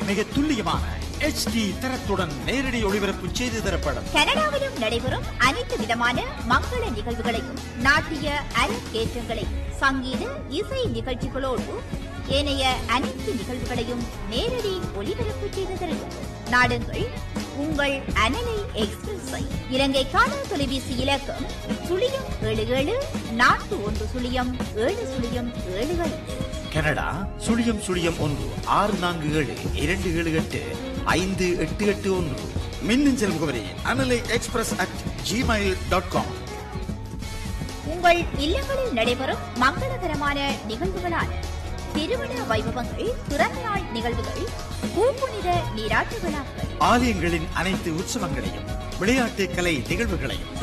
மிக துல்லியமான HD தரத்துடன் நேரடி ஒளிபரப்பு செய்து தரப்படும். கனடாவிலும் நடைபெறும் அனைத்து விதமான மங்கள நிகழ்வுகளையும் நாட்டிய அரங்கேற்றங்களையும் சங்கீத இசை நிகழ்ச்சிகளோடு ஏனைய அனைத்து நிகழ்வுகளையும் நேரடி ஒளிபரப்பு செய்து தருகின்றோம். நாடுங்கள் உங்கள் அனலை எக்ஸ்பிரஸை. இலங்கைக்கான தொலைபேசி இலக்கம் 077-41-707. கனடா 00647-278-588 மின்னஞ்சல் முகவரி analaiexpress@gmail.com. உங்கள் இல்லங்களில் நடைபெறும் மங்களகரமான நிகழ்வுகளான திருமண வைபவங்கள், பிறந்த நாள் நிகழ்வுகள், பூப்புனித நீராட்டு விழாக்கள், ஆலயங்களின் அனைத்து உற்சவங்களையும் விளையாட்டு கலை நிகழ்வுகளையும்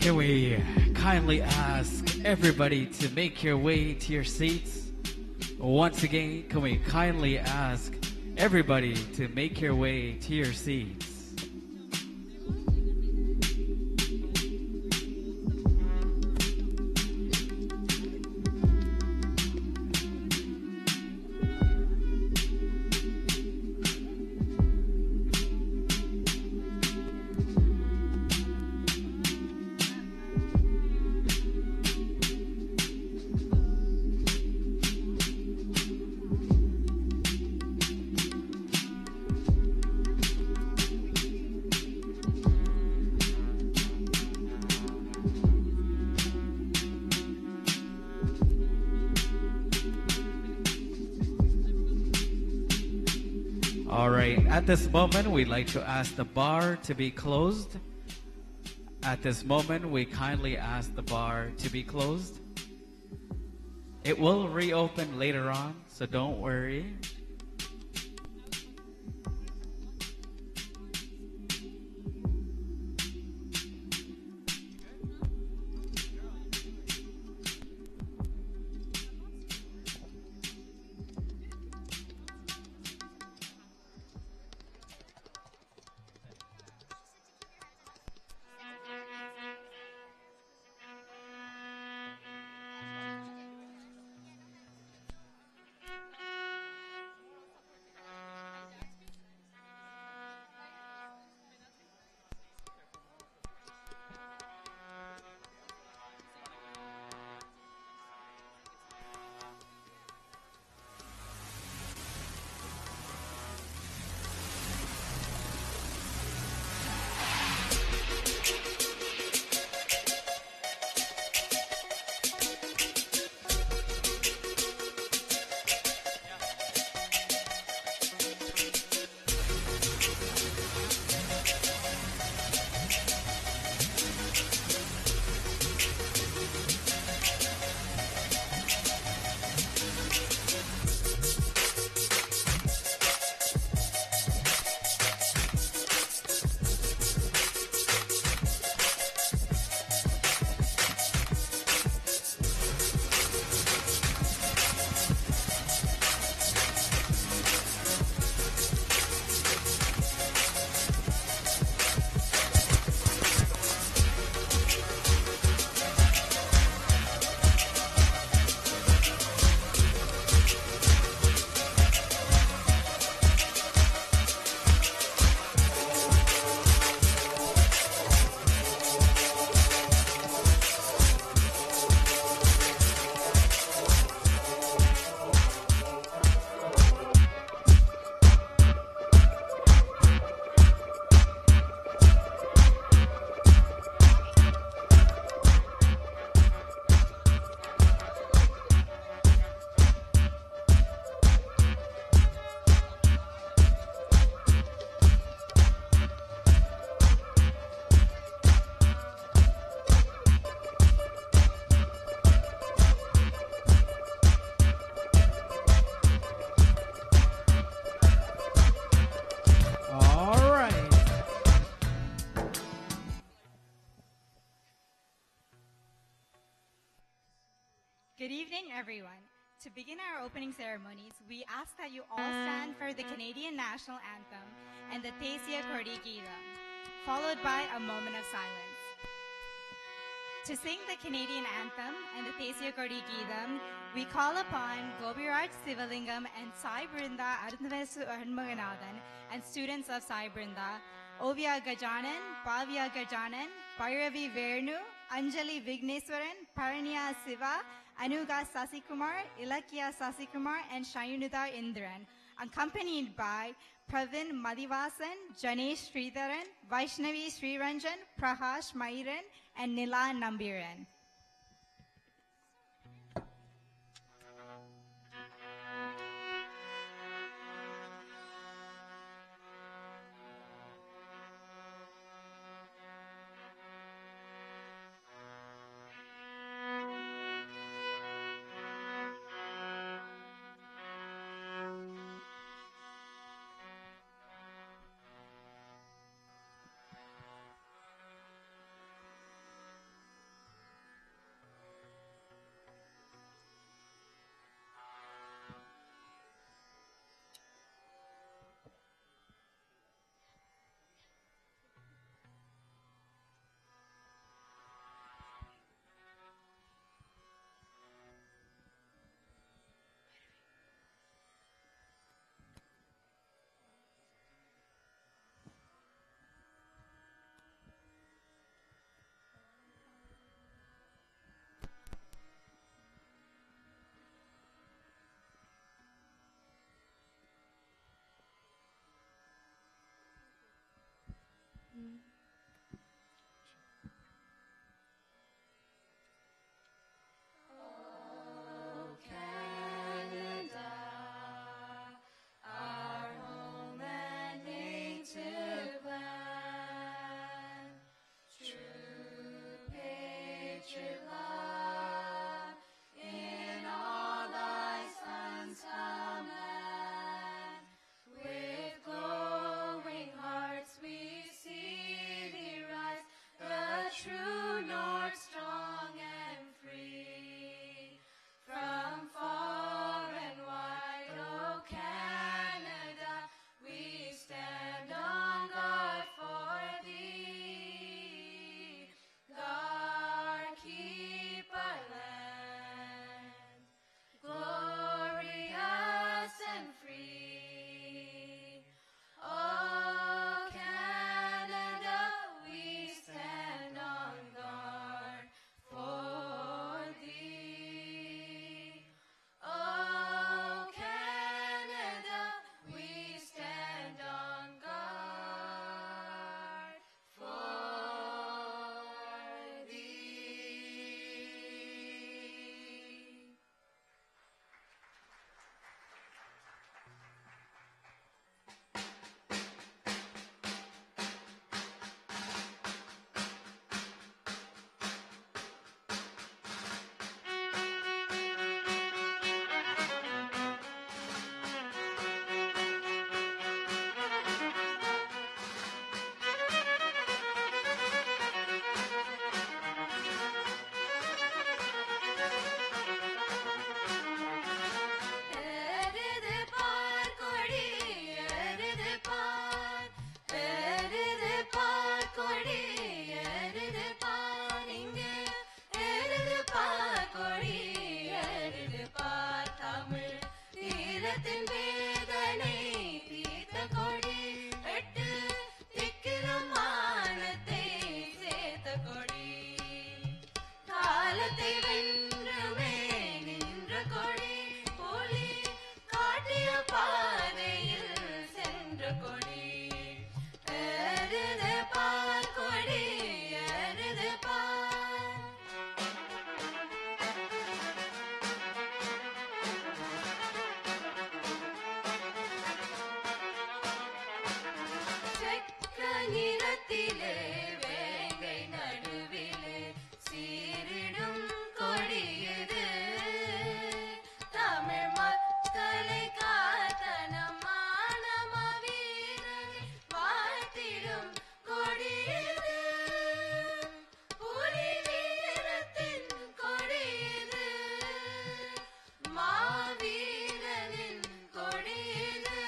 Can we kindly ask everybody to make your way to your seats? Once again, can we kindly ask everybody to make your way to your seats? All right, at this moment, we'd like to ask the bar to be closed. At this moment, we kindly ask the bar to be closed. It will reopen later on, so don't worry. Good evening, everyone. To begin our opening ceremonies, we ask that you all stand for the Canadian National Anthem and the Tesia Korigida, followed by a moment of silence. To sing the Canadian Anthem and the Tesia Korigida, we call upon Gobiraj Sivalingam and Sai Brinda Arundavesu Arunmaganathan and students of Sai Brinda, Ovia Gajanan, Bhavya Gajanan, Bhairavi Vernu, Anjali Vigneswaran, Paranya Siva, Anuga Sasikumar, Ilakya Sasikumar, and Shayunudha Indran, accompanied by Pravin Madhivasan, Janesh Sridharan, Vaishnavi Sriranjan, Prahash Mairan, and Nila Nambiran. காலத்தை வென்றுமே நின்ற கொடி புலி காட்டிய பாதையில் சென்ற கொடி ஏறுது பார் கொடி ஏறுது பார் செக்க நிறத்திலே வேங்கை நடுவிலே சீரிடும் கொடியது தமிழ் மக்களை காத்தனமான வீரனை வாழ்த்திடும் கொடியது புலி வீரத்தின் கொடியது மாவீரனின் கொடியது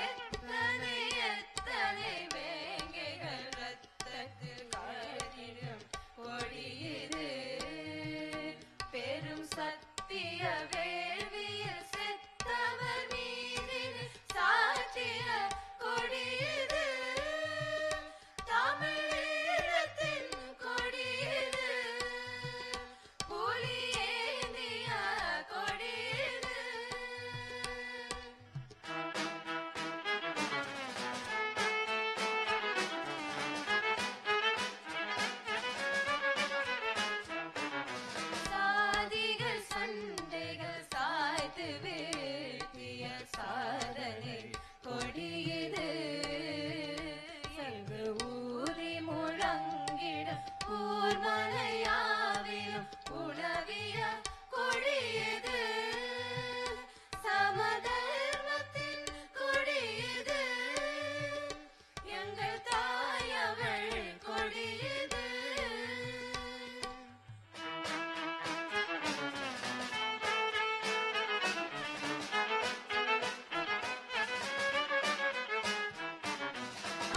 எத்தனை எத்தனை வேங்கைகள் ரத்தத்தில் காய்ந்திடும் கொடியது பெரும் சத்திய வேள்வியில் செத்தவர் மீதில் சாற்றிய கொடியது தமிழீழத்தின் கொடியது புலி ஏந்திய கொடியது சாதிகள் சண்டைகள் சாய்த்து வீழ்த்திய சாதனை கொடியது எங்கு ஊதி முழங்கிட ஊர்மலையாவிலும் உணவிய கொடியது சமதர்மத்தின் கொடியது எங்கள் தாயவள் கொடியது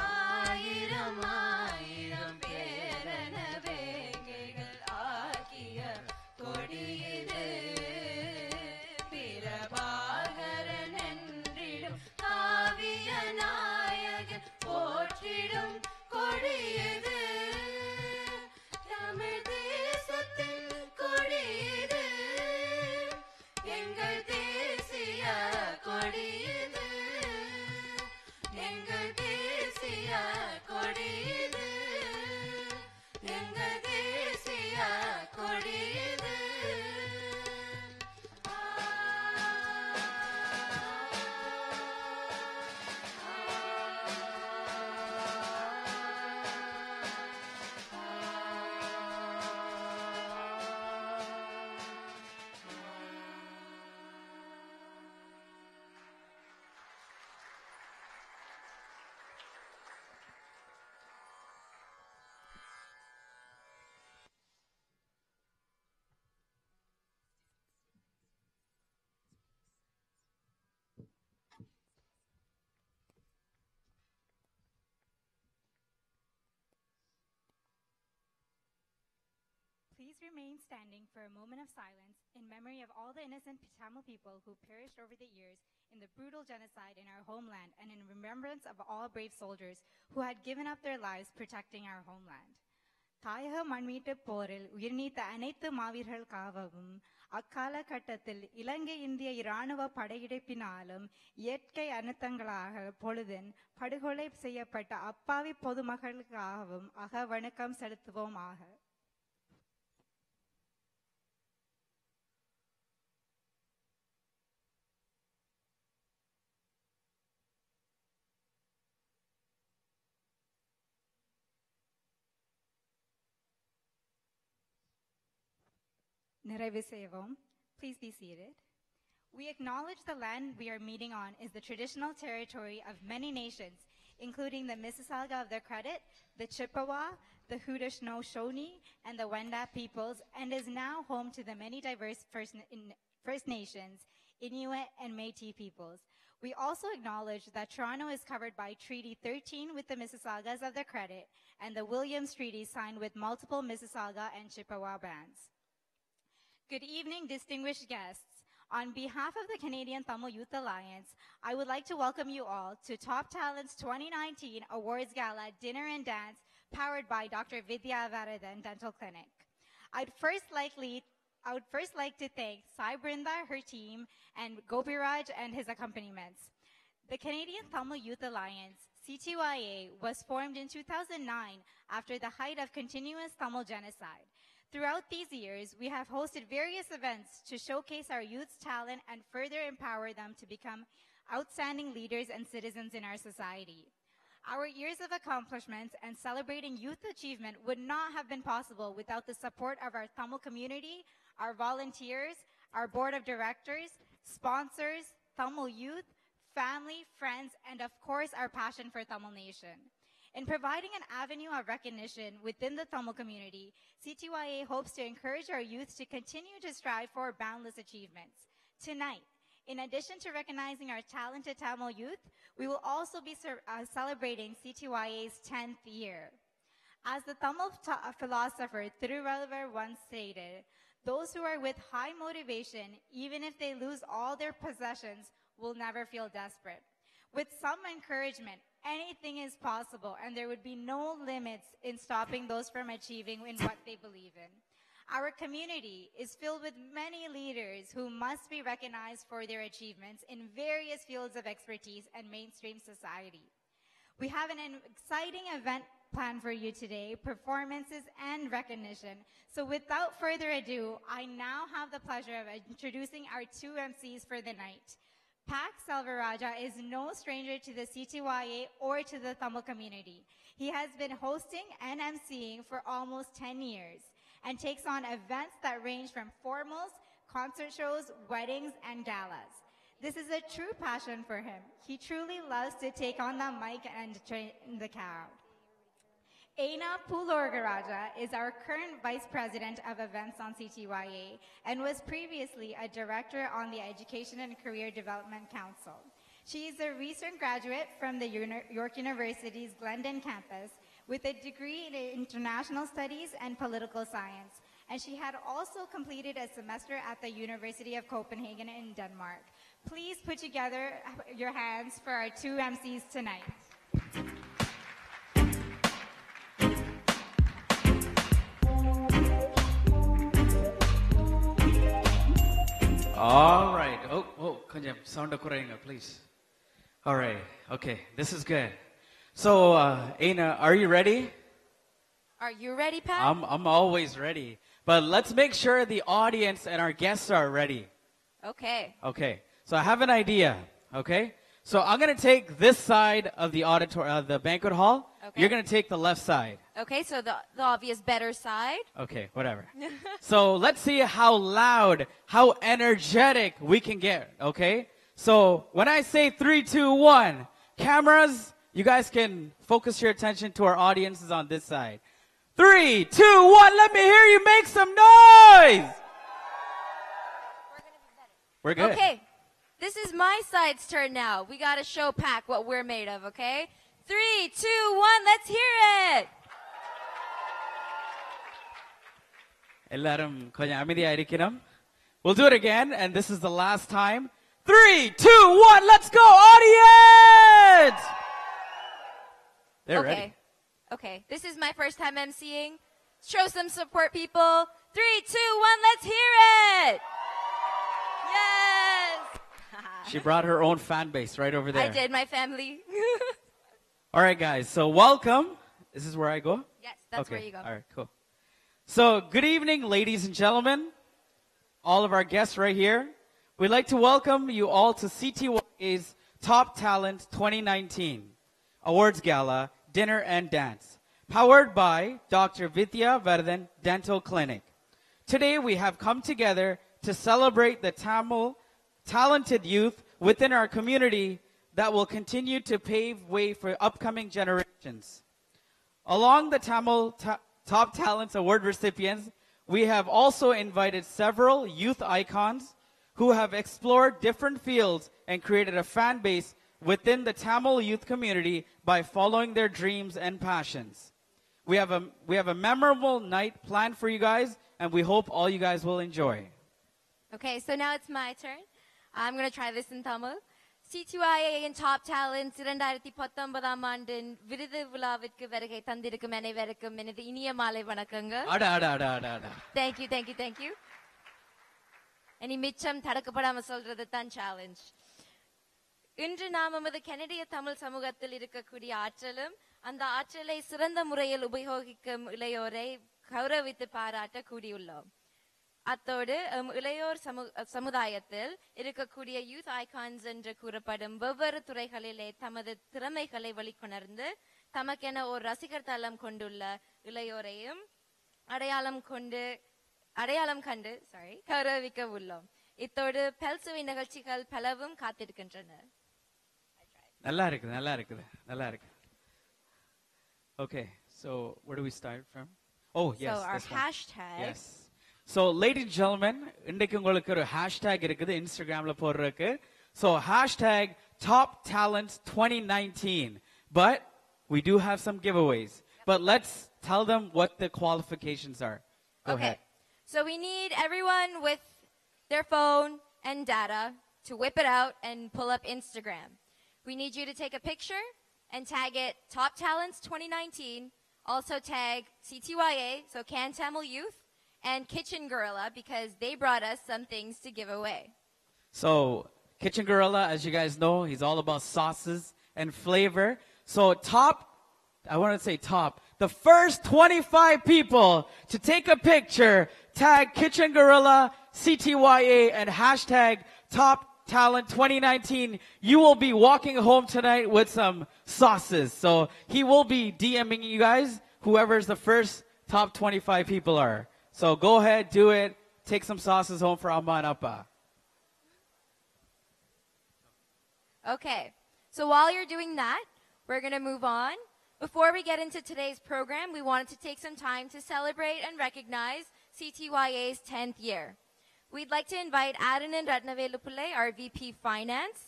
ஆயிரம் ஆயிரம் பேரன வேங்கைகள் ஆக்கிய கொடியது பிரபாகரன் என்றிடும் காவிய நாயகன் போற்றிடும் கொடியது தமிழ் தேசத்தின் கொடியது எங்கள் தேசிய கொடியது எங்கள் தேசிய கொடியது எங்கள் தேசிய கொடியது Please remain standing for a moment of silence in memory of all the innocent Tamil people who perished over the years in the brutal genocide in our homeland and in remembrance of all brave soldiers who had given up their lives protecting our homeland. தாயக மண்மீட்டு போரில் உயிர்நீத்த அனைத்து மாவீரர்களுக்காகவும் அக்காலகட்டத்தில் இலங்கை இந்திய இராணுவ படையெடுப்பினாலும் இயற்கை அனர்த்தங்களாக பொழுதின் படுகொலை செய்யப்பட்ட அப்பாவி பொதுமக்களுக்காகவும் அகவணக்கம் செலுத்துவோமாக. நிறைவு செய்வோம். Please be seated. We acknowledge the land we are meeting on is the traditional territory of many nations, including the Mississauga of the Credit, the Chippewa, the Haudenosaunee, and the Wendat peoples, and is now home to the many diverse First Nations, Inuit, and Métis peoples. We also acknowledge that Toronto is covered by Treaty 13 with the Mississaugas of the Credit and the Williams Treaty signed with multiple Mississauga and Chippewa bands. Good evening, distinguished guests. On behalf of the Canadian Tamil Youth Alliance, I would like to welcome you all to Top Talents 2019 Awards Gala Dinner and Dance, powered by Dr. Vidya Varadhan Dental Clinic. I would first like to thank Sai Brinda, her team, and Gopiraj and his accompaniments. The Canadian Tamil Youth Alliance, CTYA, was formed in 2009 after the height of continuous Tamil genocide. Throughout these years, we have hosted various events to showcase our youth's talent and further empower them to become outstanding leaders and citizens in our society. Our years of accomplishments and celebrating youth achievement would not have been possible without the support of our Tamil community, our volunteers, our board of directors, sponsors, Tamil youth, family, friends, and of course, our passion for Tamil Nation. In providing an avenue of recognition within the Tamil community, CTYA hopes to encourage our youth to continue to strive for boundless achievements. Tonight, in addition to recognizing our talented Tamil youth, we will also be celebrating CTYA's 10th year. As the Tamil philosopher Thiruvalluvar once stated, those who are with high motivation, even if they lose all their possessions, will never feel desperate. With some encouragement, anything is possible, and there would be no limits in stopping those from achieving in what they believe in. Our community is filled with many leaders who must be recognized for their achievements in various fields of expertise and mainstream society. We have an exciting event planned for you today, performances and recognition. So without further ado, I now have the pleasure of introducing our two MCs for the night. Pak Selvaraja is no stranger to the CTYA or to the Tamil community. He has been hosting and MCing for almost 10 years and takes on events that range from formals, concert shows, weddings, and galas. This is a true passion for him. He truly loves to take on the mic and train the crowd. Aina Pulorgaraja is our current Vice President of Events on CTYA and was previously a Director on the Education and Career Development Council. She is a recent graduate from the York University's Glendon campus with a degree in International Studies and Political Science, and she had also completed a semester at the University of Copenhagen in Denmark. Please put together your hands for our two MCs tonight. All right. Konjam sound kurayunga, please. All right. Okay, this is good. So, Aina, are you ready? Are you ready, Pat? I'm always ready. But let's make sure the audience and our guests are ready. Okay. Okay. So I have an idea. Okay. So I'm gonna take this side of the the banquet hall. Okay. You're gonna take the left side. Okay, so the obvious better side. Okay, whatever. So let's see how loud, how energetic we can get, okay? So when I say 3, 2, 1, cameras, you guys can focus your attention to our audiences on this side. 3, 2, 1, let me hear you make some noise! We're good. Okay, this is my side's turn now. We gotta show Pac what we're made of, okay? 3, 2, 1, let's hear it! Ellarum konjam amidhiya irikkiram. We'll do it again, and this is the last time. 3, 2, 1, let's go, audience! They're okay. ready. Okay, this is my first time MCing. Show some support, people. 3, 2, 1, let's hear it! Yes! She brought her own fan base right over there. I did, my family. All right, guys, so welcome. This is where I go? Yes, that's okay. where you go. All right, cool. So, good evening, ladies and gentlemen, all of our guests right here. We'd like to welcome you all to CTYA's Top Talent 2019 Awards Gala, Dinner and Dance, powered by Dr. Vidya Varadhan Dental Clinic. Today, we have come together to celebrate the Tamil talented youth within our community that will continue to pave way for upcoming generations. Along the Tamil Top Talents Award recipients, we have also invited several youth icons who have explored different fields and created a fan base within the Tamil youth community by following their dreams and passions. We have a memorable night planned for you guys, and we hope all you guys will enjoy. Okay, so now it's my turn. I'm going to try this in Tamil. CTYA in Top Talents 2019 ஆண்டின் விருது விழாவிற்கு வருகை தந்திருக்கும் அனைவருக்கும் எனது இனிய மாலை வணக்கங்கள். அட அட அட அட அட. Thank you, thank you, thank you. இனி மிச்சம் தடக்கப்படாம சொல்றது தான் சேலஞ்ச். இன்று நாம் நமது கனடிய தமிழ் சமூகத்தில் இருக்கக்கூடிய ஆற்றலும் அந்த ஆற்றலை சிறந்த முறையில் உபயோகிக்கும் இளையோரை கௌரவித்து பாராட்ட கூடியுள்ளோம். அத்தோடு இளையோர் சமுதாயத்தில் இருக்கக்கூடிய யூத் ஐகான்ஸ் என்று கூறப்படும் வெவ்வேறு துறைகளிலே தமது திறமைகளை வெளிக்கொணர்ந்து தமக்கென ஒரு ரசிகர் தளம் கொண்டுள்ள இளையோரையும் அடையாளம் கண்டு கௌரவிக்க உள்ளோம். இத்தோடு பல்சுவை நிகழ்ச்சிகள் பலவும் காத்திருக்கின்றன. நல்லா இருக்குது. Okay, so where do we start from? Oh, yes. So our hashtag. Yes. So, ladies and gentlemen, இன்றைக்கு உங்களுக்கு ஒரு hashtag இருக்குது Instagramல போடுறதுக்கு. So, hashtag Top Talents 2019. But we do have some giveaways. But let's tell them what the qualifications are. Go ahead. So we need everyone with their phone and data to whip it out and pull up Instagram. We need you to take a picture and tag it Top Talents 2019. Also tag CTYA, so Can Tamil Youth, and Kitchen Gorilla because they brought us some things to give away. So, Kitchen Gorilla, as you guys know, he's all about sauces and flavor. So, I want to say top. The first 25 people to take a picture, tag Kitchen Gorilla, CTYA, and hashtag Top Talent 2019. You will be walking home tonight with some sauces. So, he will be DMing you guys, whoever's the first top 25 people are. So go ahead, do it. Take some sauces home for Amma and Appa. Okay, so while you're doing that, we're going to move on. Before we get into today's program, we wanted to take some time to celebrate and recognize CTYA's 10th year. We'd like to invite Adanan Ratnavelupulle, our VP Finance,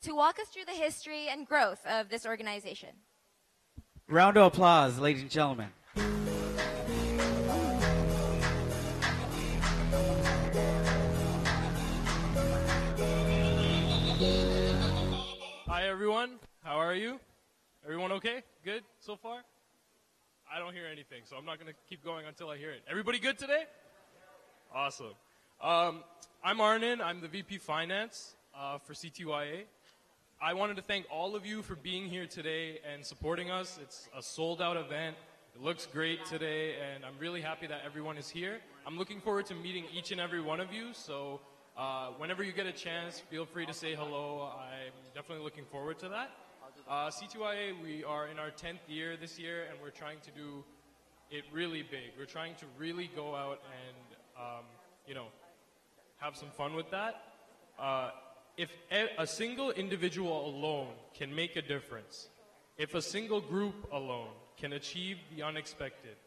to walk us through the history and growth of this organization. Round of applause, ladies and gentlemen. Hi everyone, how are you? Everyone okay? Good so far? I don't hear anything, so I'm not going to keep going until I hear it. Everybody good today? Awesome. I'm Arnan, I'm the VP Finance for CTYA. I wanted to thank all of you for being here today and supporting us. It's a sold out event. It looks great today and I'm really happy that everyone is here. I'm looking forward to meeting each and every one of you, so whenever you get a chance, feel free to say hello. I'm definitely looking forward to that. C2IA, we are in our 10th year this year, and we're trying to do it really big. We're trying to really go out and, have some fun with that. If a single individual alone can make a difference, if a single group alone can achieve the unexpected,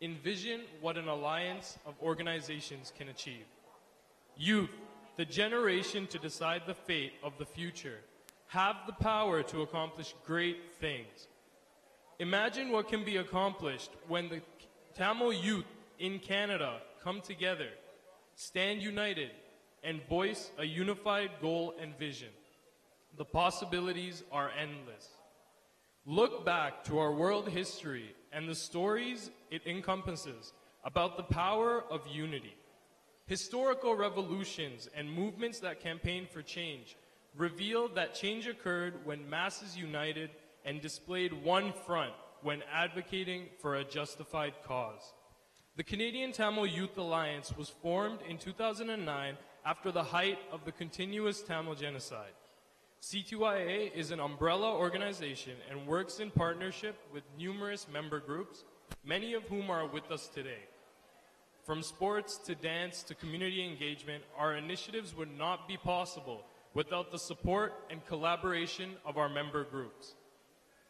envision what an alliance of organizations can achieve. Youth, the generation to decide the fate of the future, have the power to accomplish great things. Imagine what can be accomplished when the Tamil youth in Canada come together, stand united, and voice a unified goal and vision. The possibilities are endless. Look back to our world history and the stories it encompasses about the power of unity. Historical revolutions and movements that campaigned for change revealed that change occurred when masses united and displayed one front when advocating for a justified cause. The Canadian Tamil Youth Alliance was formed in 2009 after the height of the continuous Tamil genocide. C2IA is an umbrella organization and works in partnership with numerous member groups, many of whom are with us today. From sports to dance to community engagement, our initiatives would not be possible without the support and collaboration of our member groups.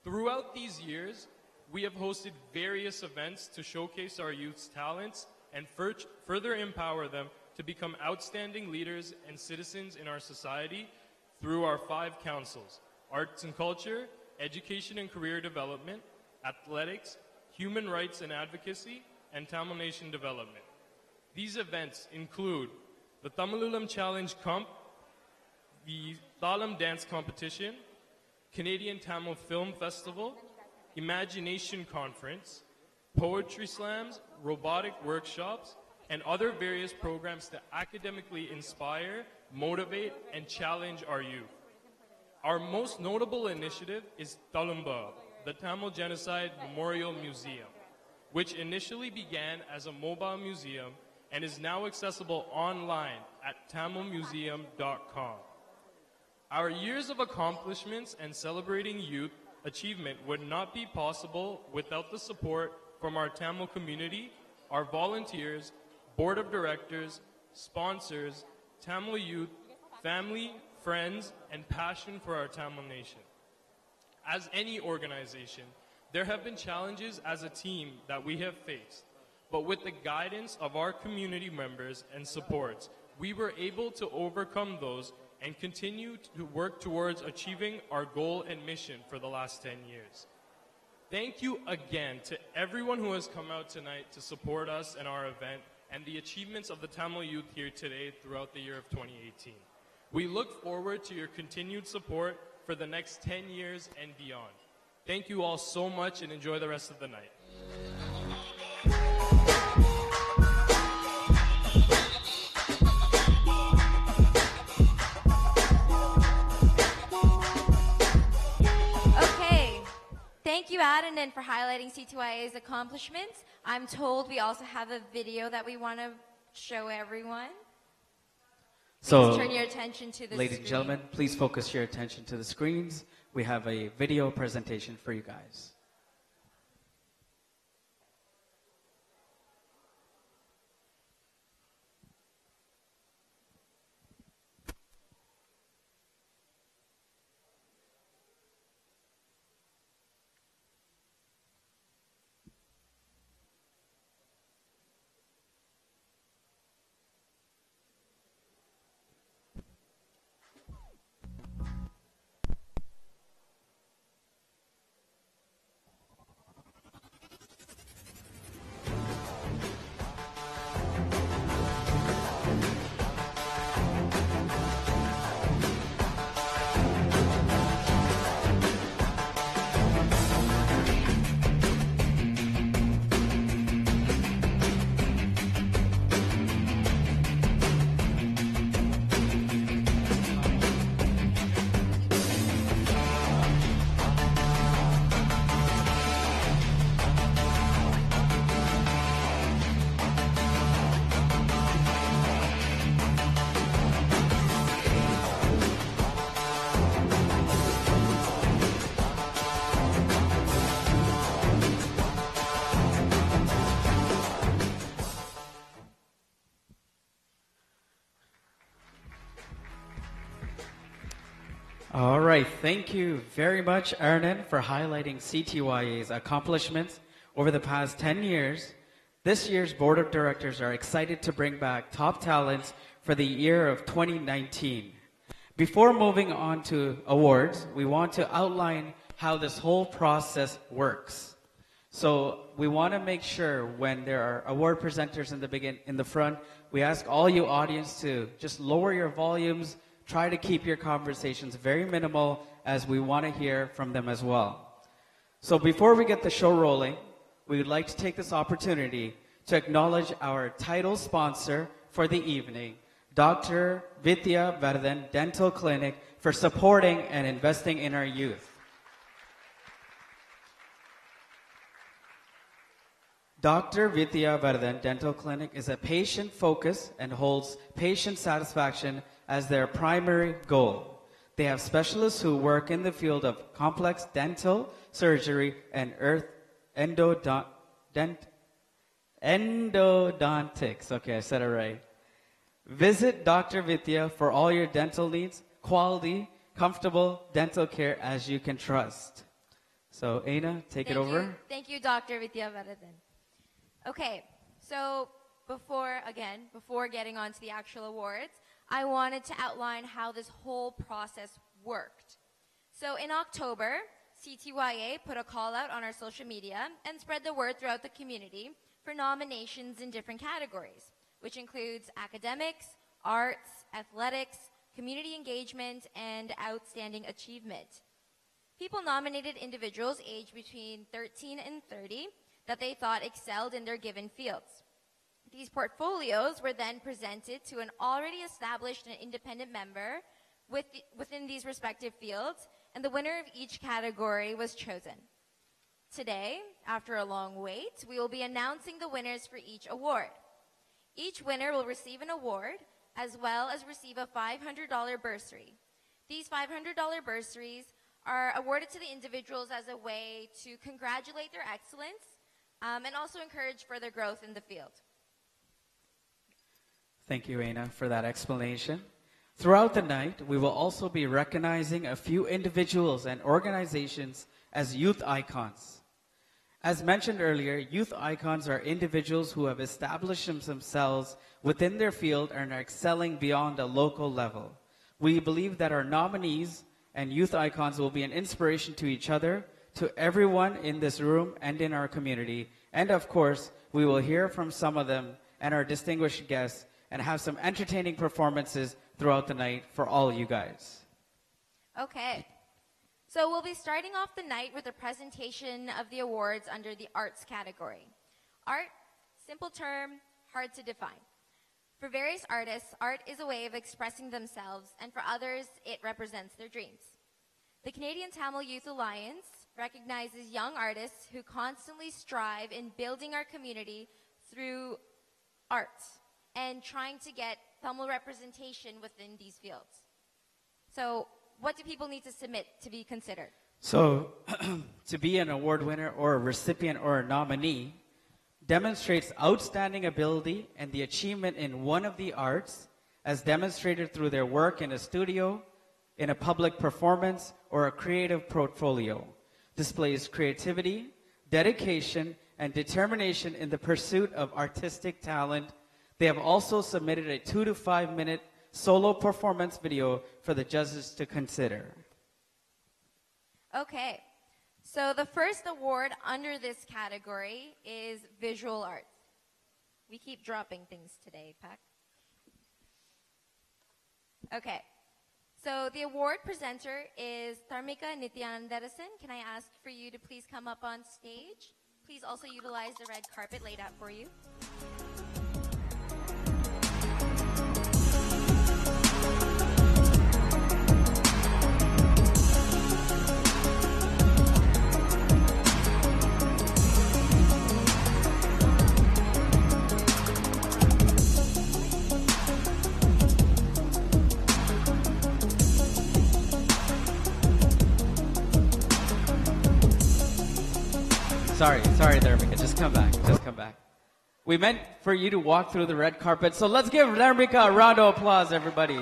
Throughout these years, we have hosted various events to showcase our youth's talents and further empower them to become outstanding leaders and citizens in our society through our 5 councils: arts and culture, education and career development, athletics, human rights and advocacy, and Tamil Nation development. These events include the Tamilulam Challenge Comp, the Thalam Dance Competition, Canadian Tamil Film Festival, Imagination Conference, poetry slams, robotic workshops, and other various programs to academically inspire, motivate, and challenge our youth. Our most notable initiative is Talumba, the Tamil Genocide Memorial Museum, which initially began as a mobile museum and is now accessible online at tamilmuseum.com. Our years of accomplishments and celebrating youth achievement would not be possible without the support from our Tamil community, our volunteers, board of directors, sponsors, Tamil youth, family, friends, and passion for our Tamil nation. As any organization, there have been challenges as a team that we have faced, but with the guidance of our community members and supports, we were able to overcome those and continue to work towards achieving our goal and mission for the last 10 years. Thank you again to everyone who has come out tonight to support us in our event and the achievements of the Tamil youth here today throughout the year of 2018. We look forward to your continued support for the next 10 years and beyond. Thank you all so much and enjoy the rest of the night. Okay, thank you, Adnan, for highlighting C2IA's accomplishments. I'm told we also have a video that we want to show everyone. Please turn your attention to the ladies and screen. gentlemen, please focus your attention to the screens. We have a video presentation for you guys. All right, thank you very much, Arnan, for highlighting CTYA's accomplishments over the past 10 years. This year's Board of Directors are excited to bring back top talents for the year of 2019. Before moving on to awards, we want to outline how this whole process works. So we want to make sure when there are award presenters in the front, we ask all you audience to just lower your volumes. Try to keep your conversations very minimal as we want to hear from them as well. So before we get the show rolling, we would like to take this opportunity to acknowledge our title sponsor for the evening, Dr. Vidya Vardhan Dental Clinic, for supporting and investing in our youth. Dr. Vidya Vardhan Dental Clinic is a patient-focused and holds patient satisfaction as their primary goal. They have specialists who work in the field of complex dental surgery and endodontics. Okay, I said it right. Visit Dr. Vidya for all your dental needs, quality, comfortable dental care as you can trust. So, Aina, take it over. Thank you, Dr. Vidya Vardhan. Okay, so before getting on to the actual awards, I wanted to outline how this whole process worked. So in October, CTYA put a call out on our social media and spread the word throughout the community for nominations in different categories, which includes academics, arts, athletics, community engagement, and outstanding achievement. People nominated individuals aged between 13 and 30 that they thought excelled in their given fields. These portfolios were then presented to an already established and independent member within these respective fields, and the winner of each category was chosen. Today, after a long wait, we will be announcing the winners for each award. Each winner will receive an award as well as receive a $500 bursary. These $500 bursaries are awarded to the individuals as a way to congratulate their excellence and also encourage further growth in the field. Thank you, Aina, for that explanation. Throughout the night, we will also be recognizing a few individuals and organizations as youth icons. As mentioned earlier, youth icons are individuals who have established themselves within their field and are excelling beyond a local level. We believe that our nominees and youth icons will be an inspiration to each other, to everyone in this room and in our community. And of course, we will hear from some of them and our distinguished guests and have some entertaining performances throughout the night for all you guys. Okay. So we'll be starting off the night with a presentation of the awards under the arts category. Art, simple term, hard to define. For various artists, art is a way of expressing themselves, and for others, it represents their dreams. The Canadian Tamil Youth Alliance recognizes young artists who constantly strive in building our community through arts and trying to get Tamil representation within these fields. So, what do people need to submit to be considered? So, to be an award winner or a recipient or a nominee demonstrates outstanding ability and the achievement in one of the arts as demonstrated through their work in a studio, in a public performance, or a creative portfolio. Displays creativity, dedication, and determination in the pursuit of artistic talent. They have also submitted a 2 to 5 minute solo performance video for the judges to consider. Okay, so the first award under this category is visual arts. We keep dropping things today, Pak. Okay, so the award presenter is Dharmika Nityanandarasan. Can I ask for you to please come up on stage? Please also utilize the red carpet laid out for you. Sorry, Dharmika. Just come back. We meant for you to walk through the red carpet, so let's give Dharmika a round of applause, everybody.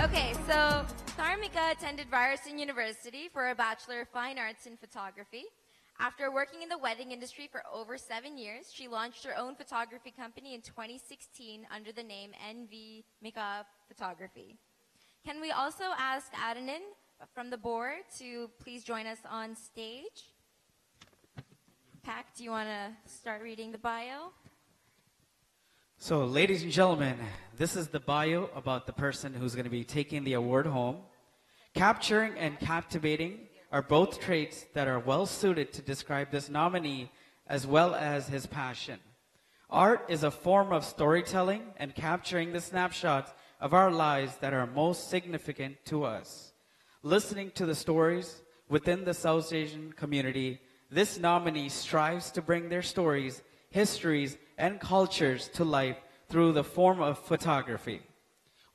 Okay, so Dharmika attended Ryerson University for a Bachelor of Fine Arts in Photography. After working in the wedding industry for over 7 years, she launched her own photography company in 2016 under the name NV Mika Photography. Can we also ask Adanin from the board to please join us on stage? Pak, do you want to start reading the bio? So, ladies and gentlemen, this is the bio about the person who's going to be taking the award home. Capturing and captivating are both traits that are well suited to describe this nominee as well as his passion. Art is a form of storytelling and capturing the snapshots of our lives that are most significant to us. Listening to the stories within the South Asian community, this nominee strives to bring their stories, histories, and cultures to life through the form of photography.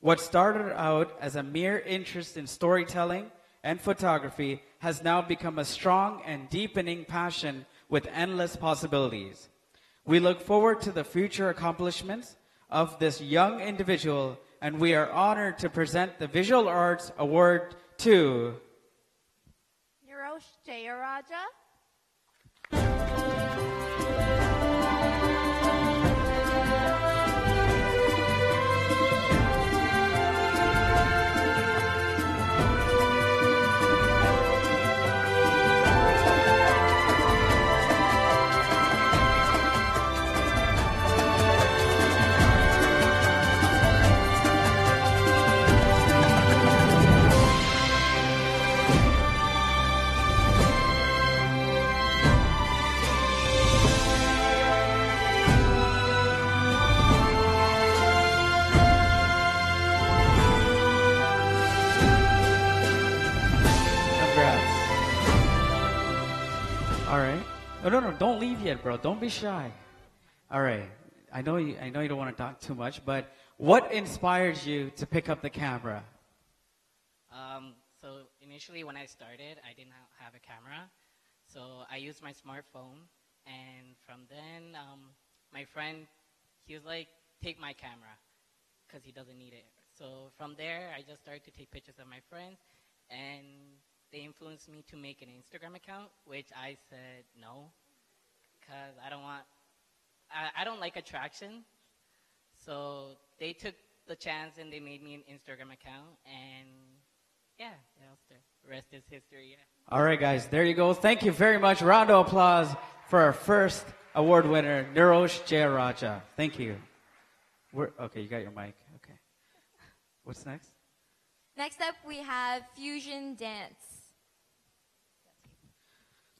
What started out as a mere interest in storytelling and photography has now become a strong and deepening passion with endless possibilities. We look forward to the future accomplishments of this young individual, and we are honored to present the Visual Arts Award to Nirosh Jayaraja. Oh no, no, don't leave yet, bro. Don't be shy. All right. I know you don't want to talk too much, but what inspired you to pick up the camera? So initially when I started, I didn't have a camera. So I used my smartphone. And from then, my friend, he was like, take my camera, because he doesn't need it. So from there, I just started to take pictures of my friends. And they influenced me to make an Instagram account, which I said no, because I don't like attraction. So they took the chance and they made me an Instagram account, and yeah, the rest is history. Yeah. All right, guys, there you go. Thank you very much. Round of applause for our first award winner, Nirosh Jayaraja. Thank you. Okay, you got your mic. Okay. What's next? Next up, we have Fusion Dance.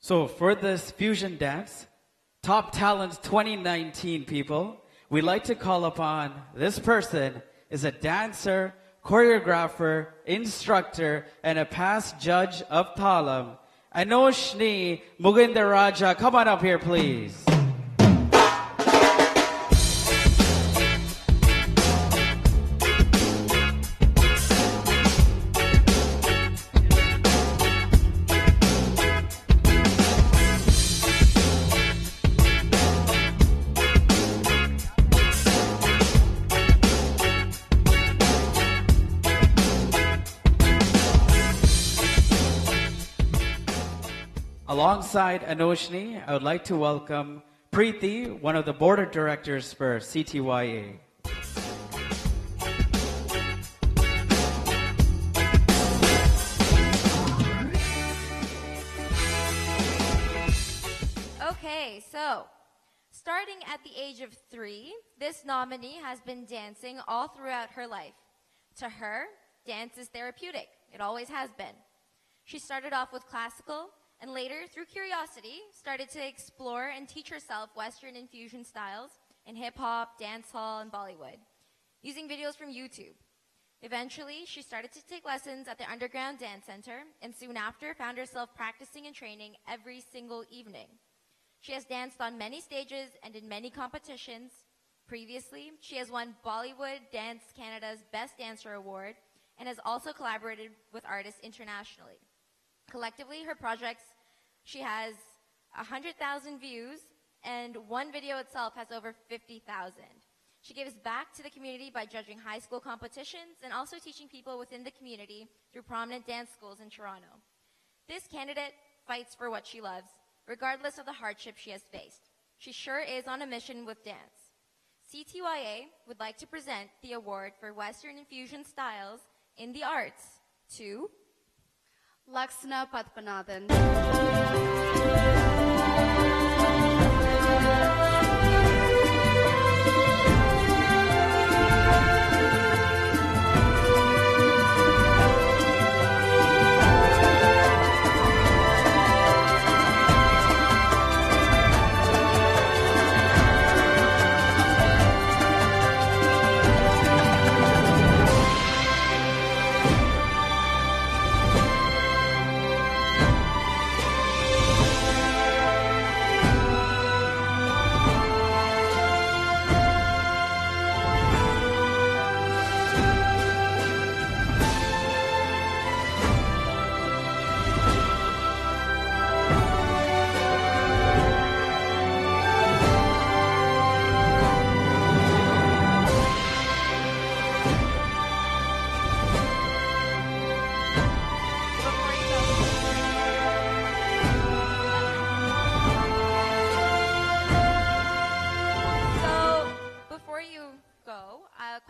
So for this Fusion Dance, Top Talent 2019 people, we'd like to call upon this person is a dancer, choreographer, instructor, and a past judge of Talam. Anoshni Mugindaraja, come on up here, please. Alongside Anoshni, I would like to welcome Preeti, one of the board of directors for CTYA. Okay, so starting at the age of 3, this nominee has been dancing all throughout her life. To her, dance is therapeutic. It always has been. She started off with classical, and later, through curiosity, started to explore and teach herself Western and fusion styles in hip-hop, dancehall, and Bollywood, using videos from YouTube. Eventually, she started to take lessons at the Underground Dance Center, and soon after found herself practicing and training every single evening. She has danced on many stages and in many competitions. Previously, she has won Bollywood Dance Canada's Best Dancer Award and has also collaborated with artists internationally. Collectively, her projects, she has 100,000 views, and one video itself has over 50,000. She gives back to the community by judging high school competitions and also teaching people within the community through prominent dance schools in Toronto. This candidate fights for what she loves, regardless of the hardship she has faced. She sure is on a mission with dance. CTYA would like to present the award for Western and Fusion Styles in the Arts to Laksana Padmanathan.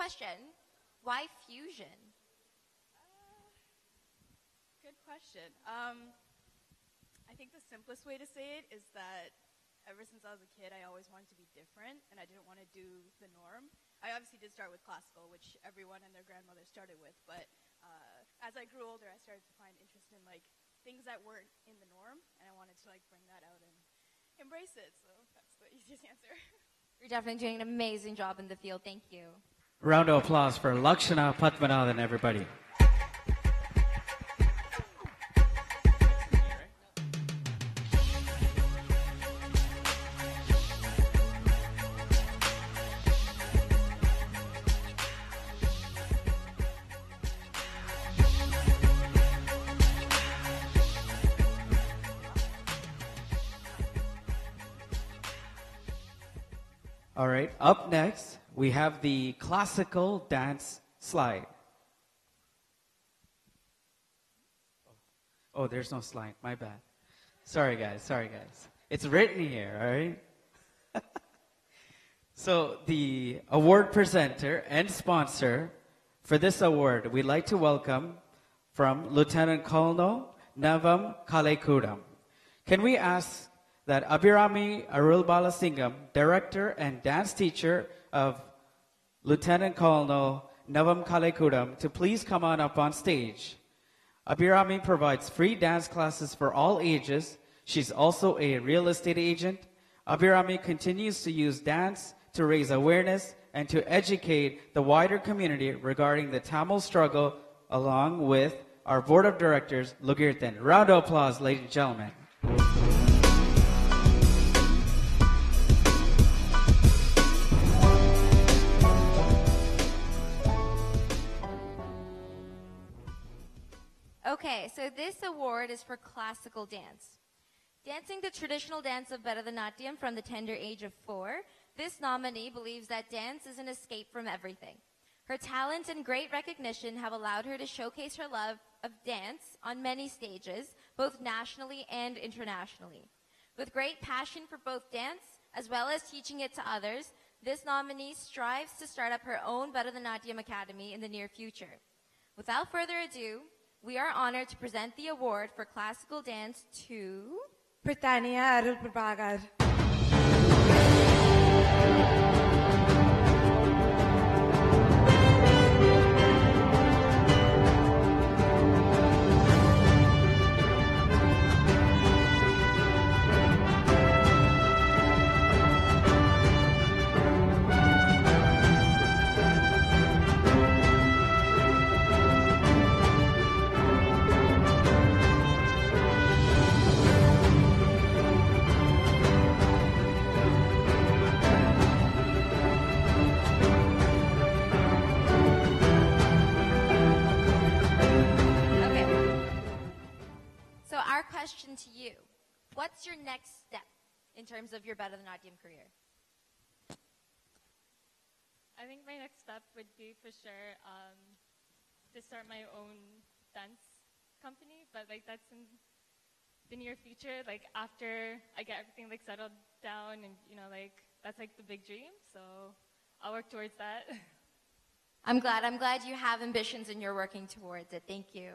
Question, why fusion? Good question. I think the simplest way to say it is that ever since I was a kid, I always wanted to be different, and I didn't want to do the norm. I obviously did start with classical, which everyone and their grandmother started with, but as I grew older, I started to find interest in like things that weren't in the norm, and I wanted to like bring that out and embrace it. So that's the easiest answer. You're definitely doing an amazing job in the field. Thank you. Round of applause for Lakshana Padmanathan, everybody. All right, up next, we have the classical dance slide. Oh, there's no slide. My bad. Sorry, guys. Sorry, guys. It's written here, all right? So, the award presenter and sponsor for this award, we'd like to welcome from Lieutenant Colonel Navam Kalekudam. Can we ask that Abhirami Arul Balasingham, Director and Dance Teacher of Lieutenant Colonel Navam Kalekudam, to please come on up on stage. Abhirami provides free dance classes for all ages. She's also a real estate agent. Abhirami continues to use dance to raise awareness and to educate the wider community regarding the Tamil struggle, along with our Board of Directors, Lugirthan. Round of applause, ladies and gentlemen. Okay, so this award is for classical dance. Dancing the traditional dance of Bharatanatyam from the tender age of 4, this nominee believes that dance is an escape from everything. Her talent and great recognition have allowed her to showcase her love of dance on many stages, both nationally and internationally. With great passion for both dance as well as teaching it to others, this nominee strives to start up her own Bharatanatyam Academy in the near future. Without further ado, we are honored to present the award for classical dance to Britannia Arul Prabhakar. Question to you. What's your next step in terms of your Bharatanatyam career? I think my next step would be for sure to start my own dance company, but like that's in the near future, like after I get everything like settled down and like that's like the big dream. So I'll work towards that. I'm glad you have ambitions and you're working towards it. Thank you.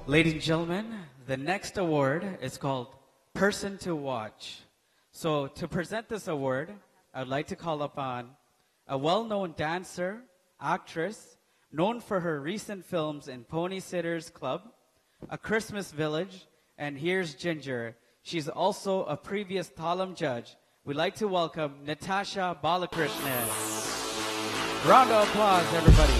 Ladies and gentlemen, the next award is called Person to Watch. So to present this award, I'd like to call upon a well-known dancer, actress, known for her recent films in Pony Sitters Club, A Christmas Village, and Here's Ginger. She's also a previous Thalam judge. We'd like to welcome Natasha Balakrishnan. Round of applause, everybody.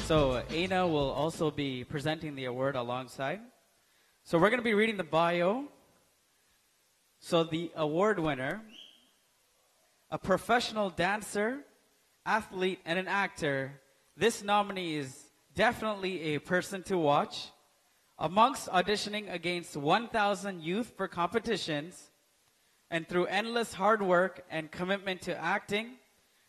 So Aina will also be presenting the award alongside. So we're going to be reading the bio. So the award winner, a professional dancer, athlete, and an actor, this nominee is definitely a person to watch. Amongst auditioning against 1,000 youth for competitions, and through endless hard work and commitment to acting,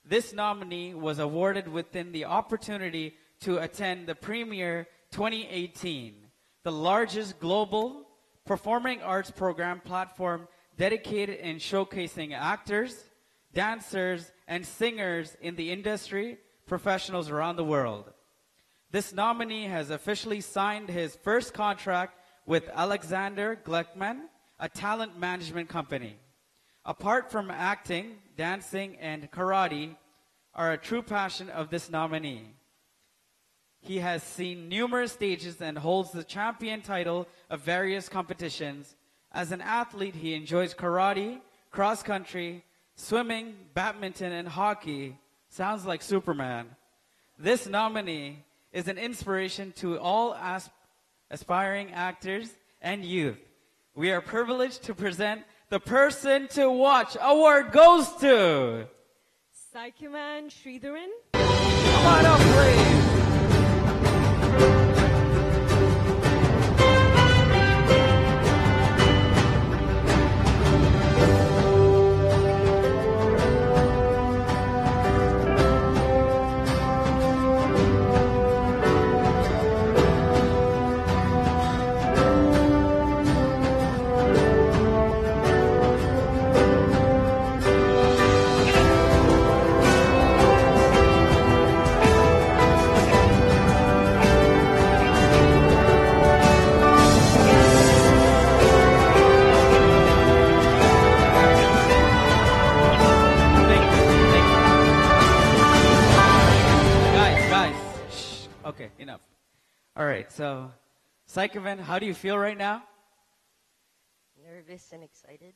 this nominee was awarded within the opportunity to attend the Premier 2018, the largest global performing arts program platform dedicated in showcasing actors, dancers, and singers in the industry, professionals around the world. This nominee has officially signed his first contract with Alexander Gleckman, a talent management company. Apart from acting, dancing, and karate are a true passion of this nominee. He has seen numerous stages and holds the champion title of various competitions. As an athlete, he enjoys karate, cross country, swimming, badminton, and hockey. Sounds like Superman. This nominee is an inspiration to all aspiring actors and youth. We are privileged to present the Person to Watch award goes to Saikuman Sridharan. Come on up, please. Okay, enough. All right, so Saikuman, how do you feel right now? Nervous and excited.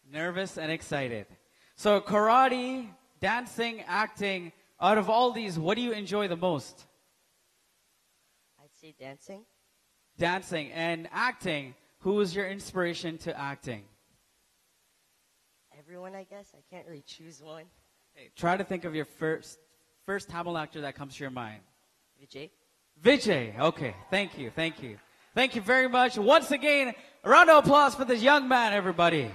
Nervous and excited. So karate, dancing, acting, out of all these, what do you enjoy the most? I'd say dancing. Dancing and acting. Who was your inspiration to acting? Everyone, I guess. I can't really choose one. Hey, try to think of your first Tamil actor that comes to your mind. Vijay. Vijay. Okay, thank you, thank you. Thank you very much. Once again, a round of applause for this young man, everybody.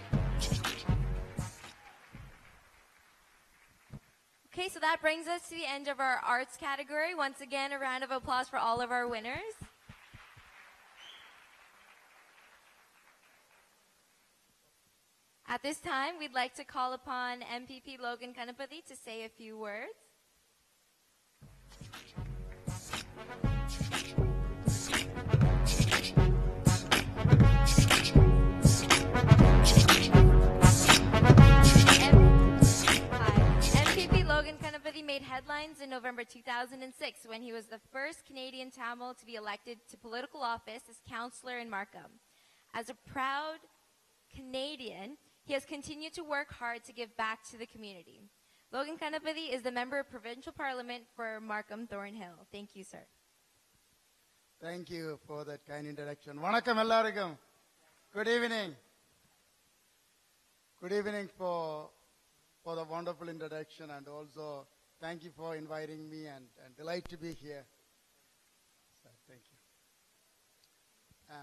Okay, so that brings us to the end of our arts category. Once again, a round of applause for all of our winners. At this time, we'd like to call upon MPP Logan Kanapathy to say a few words. MPP Logan Kanapathy made headlines in November 2006 when he was the first Canadian Tamil to be elected to political office as councillor in Markham. As a proud Canadian, he has continued to work hard to give back to the community. Logan Kanapathy is the member of Provincial Parliament for Markham Thornhill. Thank you, sir. Thank you for that kind introduction. Vanakkam ellarukkum. Good evening. Good evening for the wonderful introduction, and also thank you for inviting me, and delight to be here. So, thank you.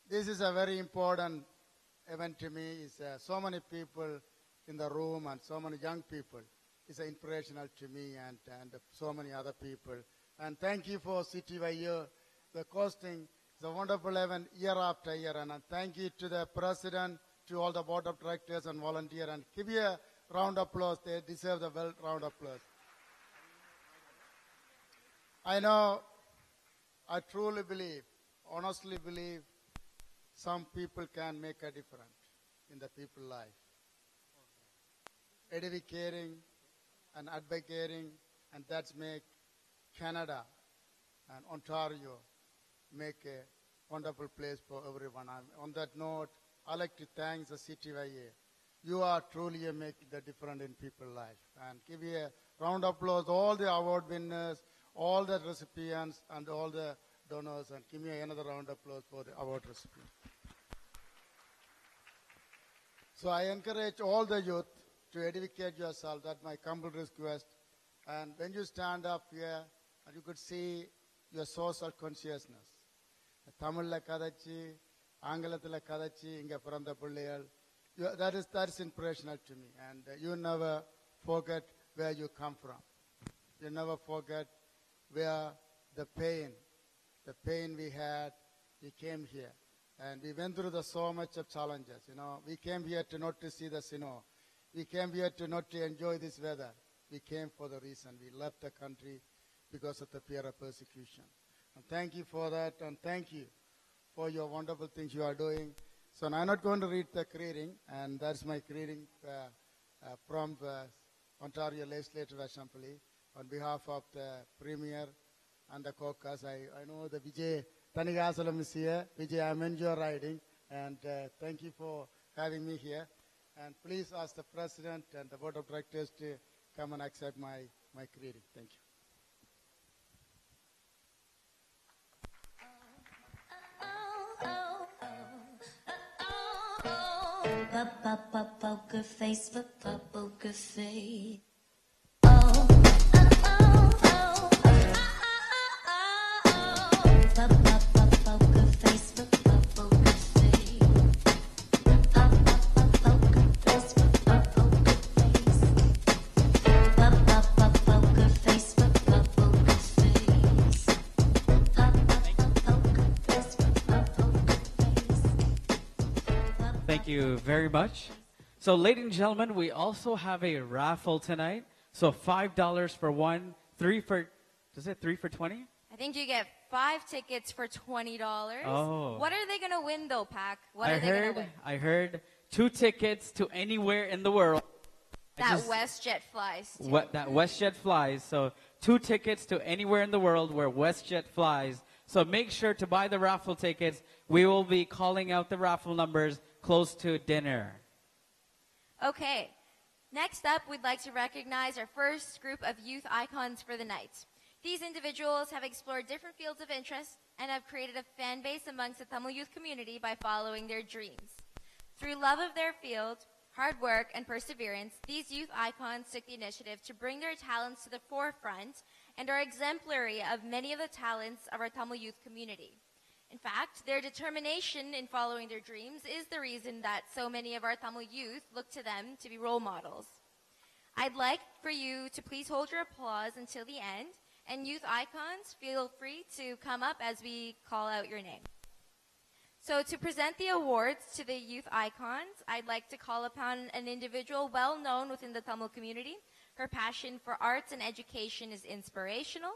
This is a very important event to me. It's so many people in the room and so many young people. It's inspirational to me and so many other people. And thank you for CTYU, the costing. It's a wonderful event year after year. And thank you to the president, to all the board of directors and volunteers. And give you a round of applause. They deserve the round of applause. I know, I truly believe, honestly believe, some people can make a difference in the people's life. Educating and advocating, and that's make Canada and Ontario make a wonderful place for everyone. And on that note, I'd like to thank the CTYA. You are truly making the difference in people's life. And give you a round of applause, all the award winners, all the recipients, and all the donors. And give me another round of applause for the award recipients. So I encourage all the youth to educate yourself. That's my humble request. And when you stand up here, you could see your social consciousness. Tamil kadachi, Angalathila kadachi, inga piranda pilliyal. That's inspirational to me. And you never forget where you come from. You never forget where the pain we had, we came here. And we went through so much of challenges. You know, we came here not to see the snow. We came here not to enjoy this weather. We came for the reason. We left the country because of the fear of persecution. And thank you for that, and thank you for your wonderful things you are doing. So I'm not going to read the greeting, and that's my greeting from the Ontario Legislative Assembly on behalf of the Premier and the caucus. I know the Vijay Tanigasalam is here. Vijay, I'm enjoying riding, and thank you for having me here. And please ask the President and the Board of Directors to come and accept my greeting. Thank you. Poker face, poker face. Thank you very much. So, ladies and gentlemen, we also have a raffle tonight. So, $5 for one, three for 20? I think you get 5 tickets for $20. Oh. What are they going to win, though, Pac? What I are they going to win? heard 2 tickets to anywhere in the world. That WestJet flies. That WestJet flies. So 2 tickets to anywhere in the world where WestJet flies. So make sure to buy the raffle tickets. We will be calling out the raffle numbers close to dinner. Okay. Next up, we'd like to recognize our first group of youth icons for the night. These individuals have explored different fields of interest and have created a fan base amongst the Tamil youth community by following their dreams. Through love of their field, hard work, and perseverance, these youth icons took the initiative to bring their talents to the forefront and are exemplary of many of the talents of our Tamil youth community. In fact, their determination in following their dreams is the reason that so many of our Tamil youth look to them to be role models. I'd like for you to please hold your applause until the end, and youth icons, feel free to come up as we call out your name. So to present the awards to the youth icons, I'd like to call upon an individual well known within the Tamil community. Her passion for arts and education is inspirational.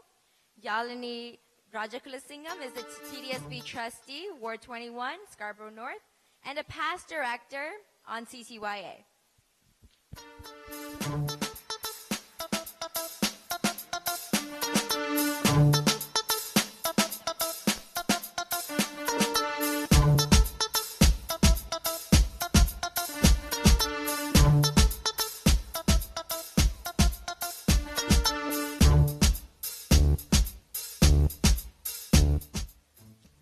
Yalini Rajakalasingam is a TDSB trustee, Ward 21, Scarborough North, and a past director on CCYA.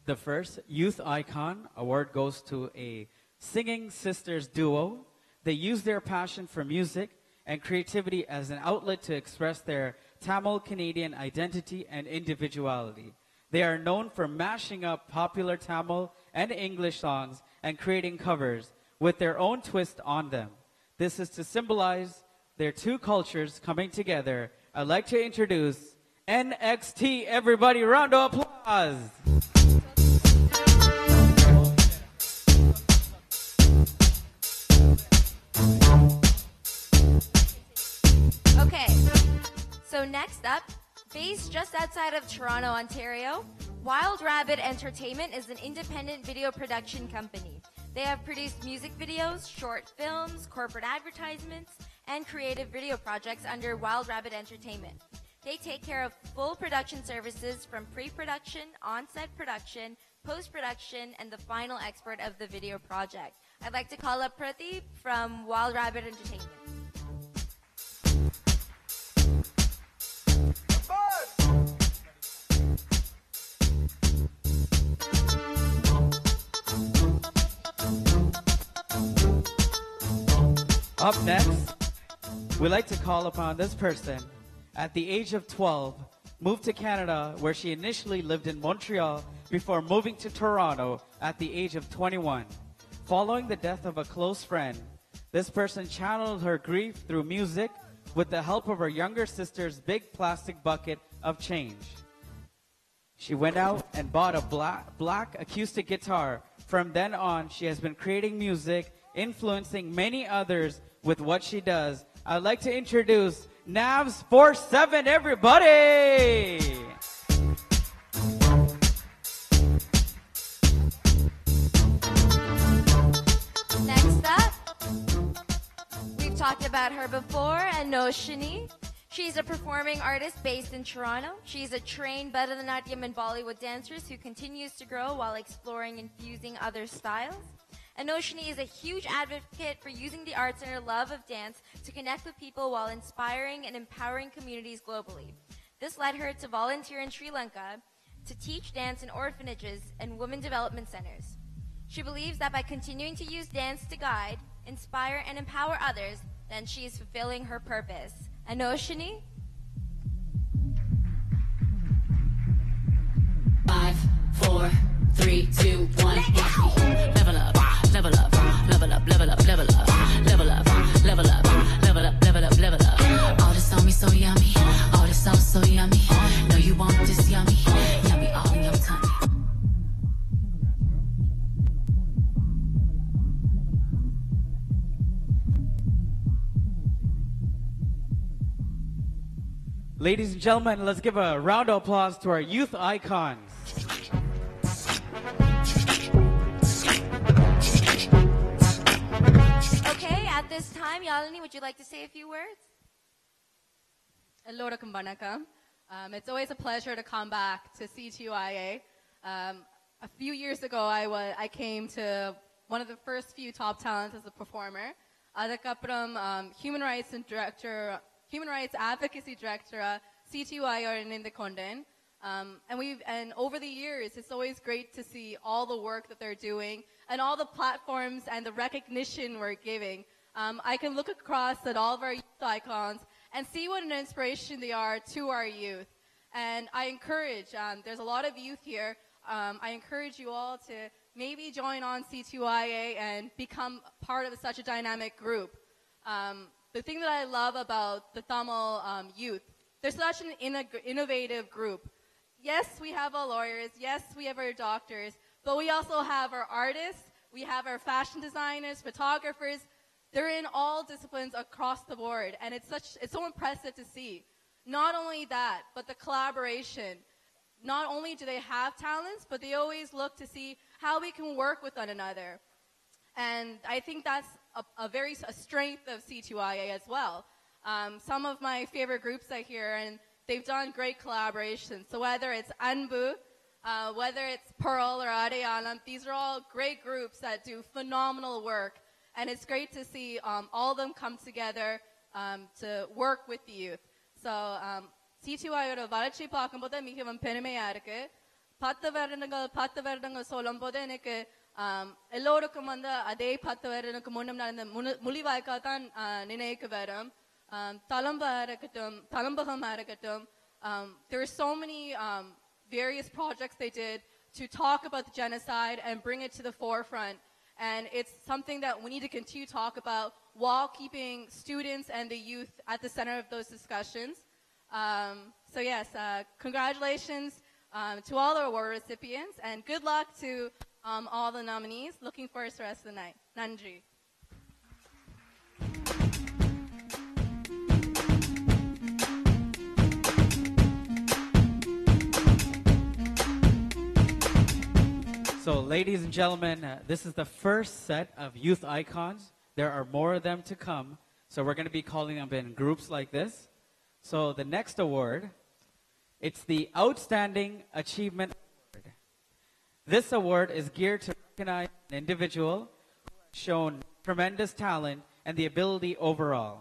The first Youth Icon Award goes to a singing sisters duo. They use their passion for music and creativity as an outlet to express their Tamil Canadian identity and individuality. They are known for mashing up popular Tamil and English songs and creating covers with their own twist on them. This is to symbolize their two cultures coming together. I'd like to introduce NXT. Everybody, round of applause. Okay, so next up, based just outside of Toronto, Ontario, Wild Rabbit Entertainment is an independent video production company. They have produced music videos, short films, corporate advertisements, and creative video projects under Wild Rabbit Entertainment. They take care of full production services from pre-production, on-set production, post-production, and the final export of the video project. I'd like to call up Pradeep from Wild Rabbit Entertainment. Up next, we'd like to call upon this person. At the age of 12, moved to Canada, where she initially lived in Montreal before moving to Toronto at the age of 21. Following the death of a close friend, this person channeled her grief through music with the help of her younger sister's big plastic bucket of change. She went out and bought a black acoustic guitar. From then on, she has been creating music, influencing many others with what she does. I'd like to introduce Navs 47, everybody! Next up, we've talked about her before, Anoshini. She's a performing artist based in Toronto. She's a trained Bharatanatyam and Bollywood dancer who continues to grow while exploring and fusing other styles. Anoshini is a huge advocate for using the arts and her love of dance to connect with people while inspiring and empowering communities globally. This led her to volunteer in Sri Lanka to teach dance in orphanages and women development centers. She believes that by continuing to use dance to guide, inspire, and empower others, then she is fulfilling her purpose. Anoshini? 5, 4, 3, 2, 1. Level up, level up, level up, level up, level up, level up, level up, level up, level up, level up. All this on me so yummy, all this sauce so yummy. Know you want this yummy, yummy all in your tummy. Ladies and gentlemen, let's give a round of applause to our youth icons. Okay, at this time, Yalini, would you like to say a few words? Ellorakam vanakkam. It's always a pleasure to come back to CTUIA. A few years ago, I came to one of the first few top talents as a performer. Adakapram, human rights advocacy director, CTUIA in Indikonden. And over the years, it's always great to see all the work that they're doing and all the platforms and the recognition we're giving. I can look across at all of our youth icons and see what an inspiration they are to our youth. And I encourage, there's a lot of youth here, I encourage you all to maybe join on C2IA and become part of such a dynamic group. The thing that I love about the Tamil youth, they're such an innovative group. Yes, we have our lawyers, yes, we have our doctors, but we also have our artists, we have our fashion designers, photographers. They're in all disciplines across the board, and it's so impressive to see. Not only that, but the collaboration. Not only do they have talents, but they always look to see how we can work with one another. And I think that's a strength of C2IA as well. Some of my favorite groups I hear, and they've done great collaborations. So whether it's Anbu, whether it's Pearl or Adayanam, these are all great groups that do phenomenal work. And it's great to see all of them come together to work with the youth. So C2Iயோட வளர்ச்சி பார்க்கும்போது மிகவும் பெருமையா இருக்கு. 10 வருடங்கள் சொல்லும்போது எனக்கு எல்லோருக்கும் அதே 10 வருடங்களுக்கு முன்னும் நடந்த முள்ளிவாய்க்கால் தான் நினைவுக்கு வரும். தலம்பகமா இருக்கட்டும். There are so many various projects they did to talk about the genocide and bring it to the forefront. And it's something that we need to continue to talk about while keeping students and the youth at the center of those discussions. So yes, congratulations to all our award recipients, and good luck to all the nominees. Looking forward to the rest of the night. Nandri. So, ladies and gentlemen, this is the first set of youth icons. There are more of them to come. So we're going to be calling them in groups like this. So the next award, it's the Outstanding Achievement Award. This award is geared to recognize an individual who has shown tremendous talent and the ability overall.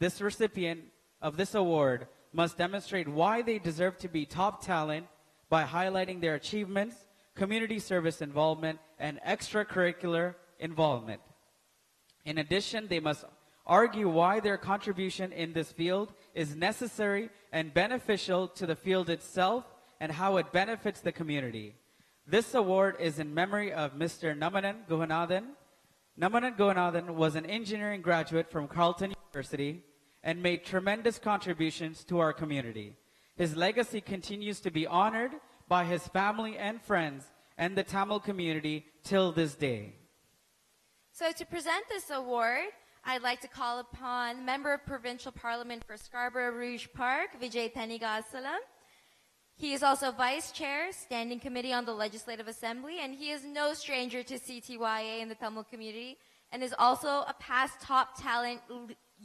This recipient of this award must demonstrate why they deserve to be top talent by highlighting their achievements, community service involvement, and extracurricular involvement. In addition, they must argue why their contribution in this field is necessary and beneficial to the field itself and how it benefits the community. This award is in memory of Mr. Namanan Guhanathan. Namanan Guhanathan was an engineering graduate from Carleton University and made tremendous contributions to our community. His legacy continues to be honored by his family and friends and the Tamil community till this day. So to present this award, I'd like to call upon Member of Provincial Parliament for Scarborough Rouge Park, Vijay Thanigasalam. He is also Vice Chair, Standing Committee on the Legislative Assembly, and he is no stranger to CTYA in the Tamil community, and is also a past Top Talent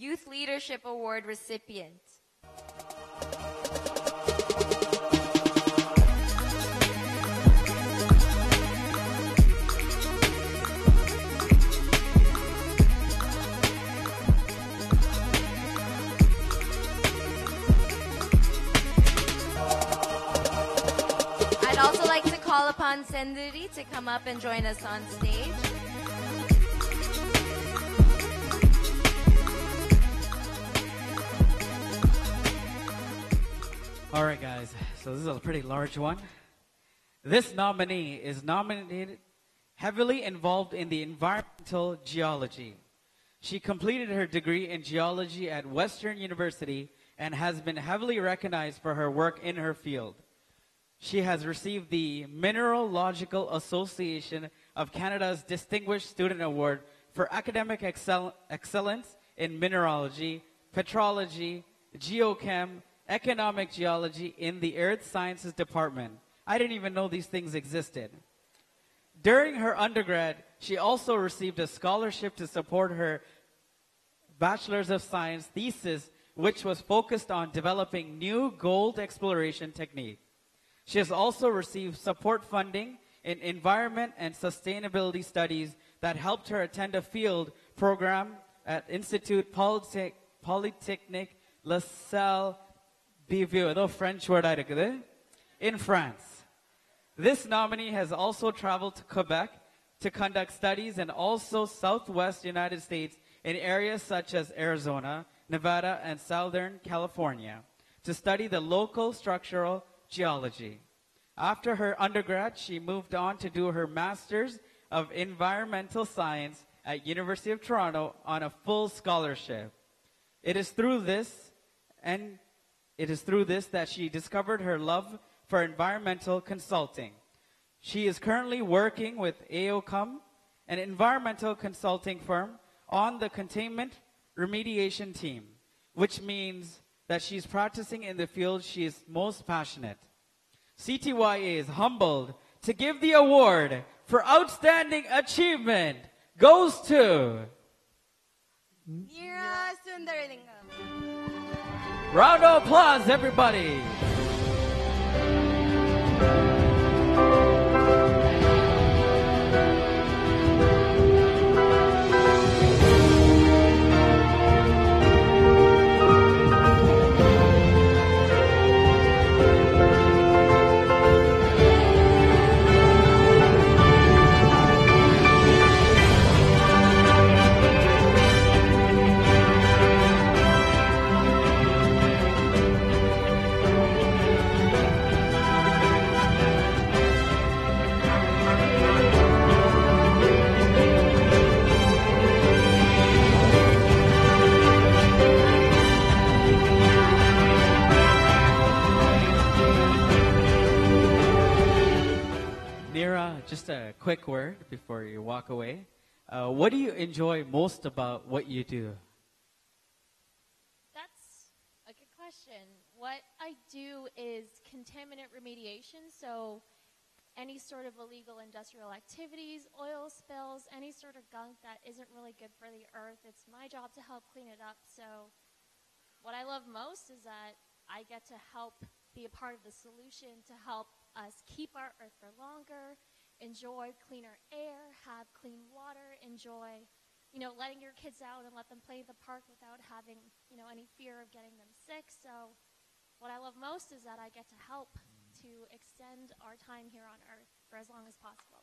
Youth Leadership Award recipient. call upon Senduri to come up and join us on stage. All right, guys. So this is a pretty large one. This nominee is nominated heavily involved in the environmental geology. She completed her degree in geology at Western University and has been heavily recognized for her work in her field. She has received the Mineralogical Association of Canada's Distinguished Student Award for academic excellence in mineralogy, petrology, geochem, economic geology in the Earth Sciences Department. I didn't even know these things existed. During her undergrad, she also received a scholarship to support her Bachelor's of Science thesis, which was focused on developing new gold exploration technique. She has also received support funding in environment and sustainability studies that helped her attend a field program at Institut Polytechnique La Salle Biveux, the French word in France. This nominee has also traveled to Quebec to conduct studies and also Southwest United States in areas such as Arizona, Nevada, and Southern California to study the local structural geology. After her undergrad, she moved on to do her Master's of Environmental Science at University of Toronto on a full scholarship. It is through this that she discovered her love for environmental consulting. She is currently working with AOCOM, an environmental consulting firm, on the containment remediation team, which means that she's practicing in the field she is most passionate. CTYA is humbled to give the award for outstanding achievement goes to Neera Sundaralingam. Round of applause, everybody. Just a quick word before you walk away. What do you enjoy most about what you do? That's a good question. What I do is contaminant remediation, so any sort of illegal industrial activities, oil spills, any sort of gunk that isn't really good for the earth, it's my job to help clean it up. So what I love most is that I get to help be a part of the solution to help us keep our earth for longer, enjoy cleaner air, have clean water, enjoy, letting your kids out and let them play the park without having, any fear of getting them sick. So what I love most is that I get to help to extend our time here on earth for as long as possible.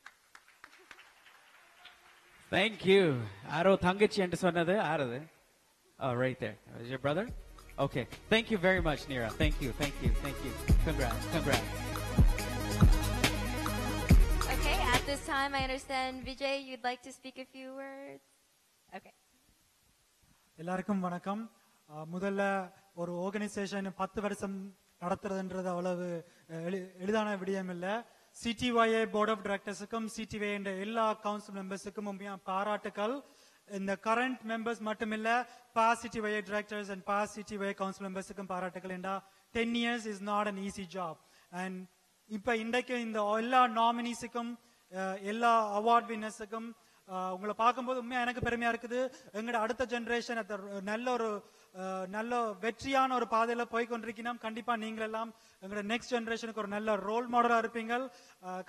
Thank you. Aro thangachi endu sonnadu aradu? Oh, right there. Is your brother? Okay. Thank you very much, Neera. Thank you. Congrats. Okay, at this time, I understand, Vijay, you'd like to speak a few words? Okay. எல்லாருக்கும் வணக்கம். முதல்ல ஒரு organisation 10 வருஷம் நடத்துறதுன்றது அவ்வளவு எளிதான விடயம் இல்லை. CTYA board of டைரக்டர்ஸுக்கும் CTYA என்ற எல்லா கவுன்சில் மெம்பர்ஸுக்கும் பாராட்டுக்கள். இந்த கரண்ட் மெம்பர்ஸ் மட்டுமில்ல, past CTYA directors and past CTYA council மெம்பர்ஸுக்கும் பாராட்டுக்கள். என்றா 10 years is not an easy job. And இப்ப இன்றைக்கு இந்த எல்லா நாமினிஸுக்கும் எல்லா அவார்ட் வின்னர்ஸுக்கும் உங்களை பார்க்கும்போது உண்மையா எனக்கு பெருமையா இருக்குது. எங்களோட அடுத்த ஜெனரேஷன் நல்ல வெற்றியான ஒரு பாதையில போய் கொண்டிருக்கணும். கண்டிப்பா நீங்க எல்லாம் எங்களோட நெக்ஸ்ட் ஜெனரேஷனுக்கு ஒரு நல்ல ரோல் மாடலா இருப்பீங்க.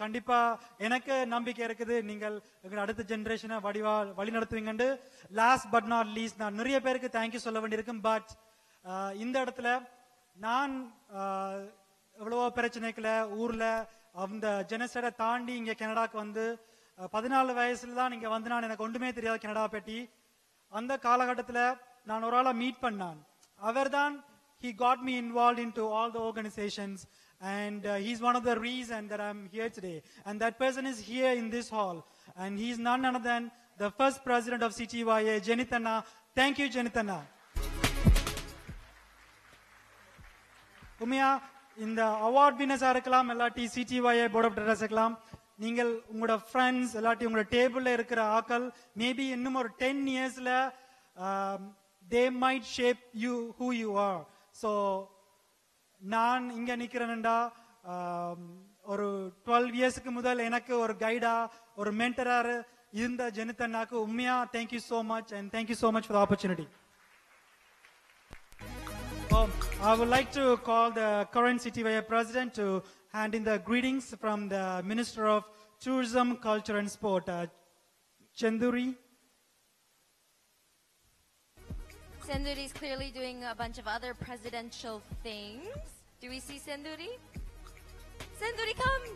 கண்டிப்பா எனக்கு நம்பிக்கை இருக்குது நீங்கள் எங்களோட அடுத்த ஜெனரேஷனை வழி நடத்துவீங்க. லாஸ்ட் பட் நாட் லீஸ்ட், நான் நிறைய பேருக்கு தேங்க்யூ சொல்ல வேண்டியிருக்கும். பட் இந்த இடத்துல நான் எவ்வளவோ பிரச்சனைகளை ஊர்ல அந்த ஜெனசைடை தாண்டி இங்க கனடாக்கு வந்து 14 வயசுல தான் இங்க வந்து நான் எனக்கு ஒன்றுமே தெரியாது கனடா பற்றி. அந்த காலகட்டத்தில் நான் ஒரு ஆளை மீட் பண்ணான். அவர்தான் he got me involved into all the organizations and he's one of the reason that I'm here today, and that person is here in this hall, and he's none other than the first president of CTYA, Jenithanna. Thank you, Jenithanna. உண்மையா இந்த award வினர்ஸா இருக்கலாம், இல்லாட்டி CTYA board of directors இருக்கலாம், நீங்கள் உங்களோட friends இல்லாட்டி உங்களோட டேபிள்ல இருக்கிற ஆக்கள் மேபி இன்னும் ஒரு 10 இயர்ஸ்ல they might shape you who you are. So நான் இங்க நிக்கிறேன்டா ஒரு 12 இயர்ஸ்க்கு முதல் எனக்கு ஒரு கைடா ஒரு மென்டரா இருந்த ஜெனித்தன்னாக்கு உண்மையா thank you so much, and thank you so much for the opportunity. I would like to call the current CTYA president to hand in the greetings from the Minister of Tourism, Culture and Sport, Chenduri. Senduri is clearly doing a bunch of other presidential things. Do we see Senduri? Senduri, come!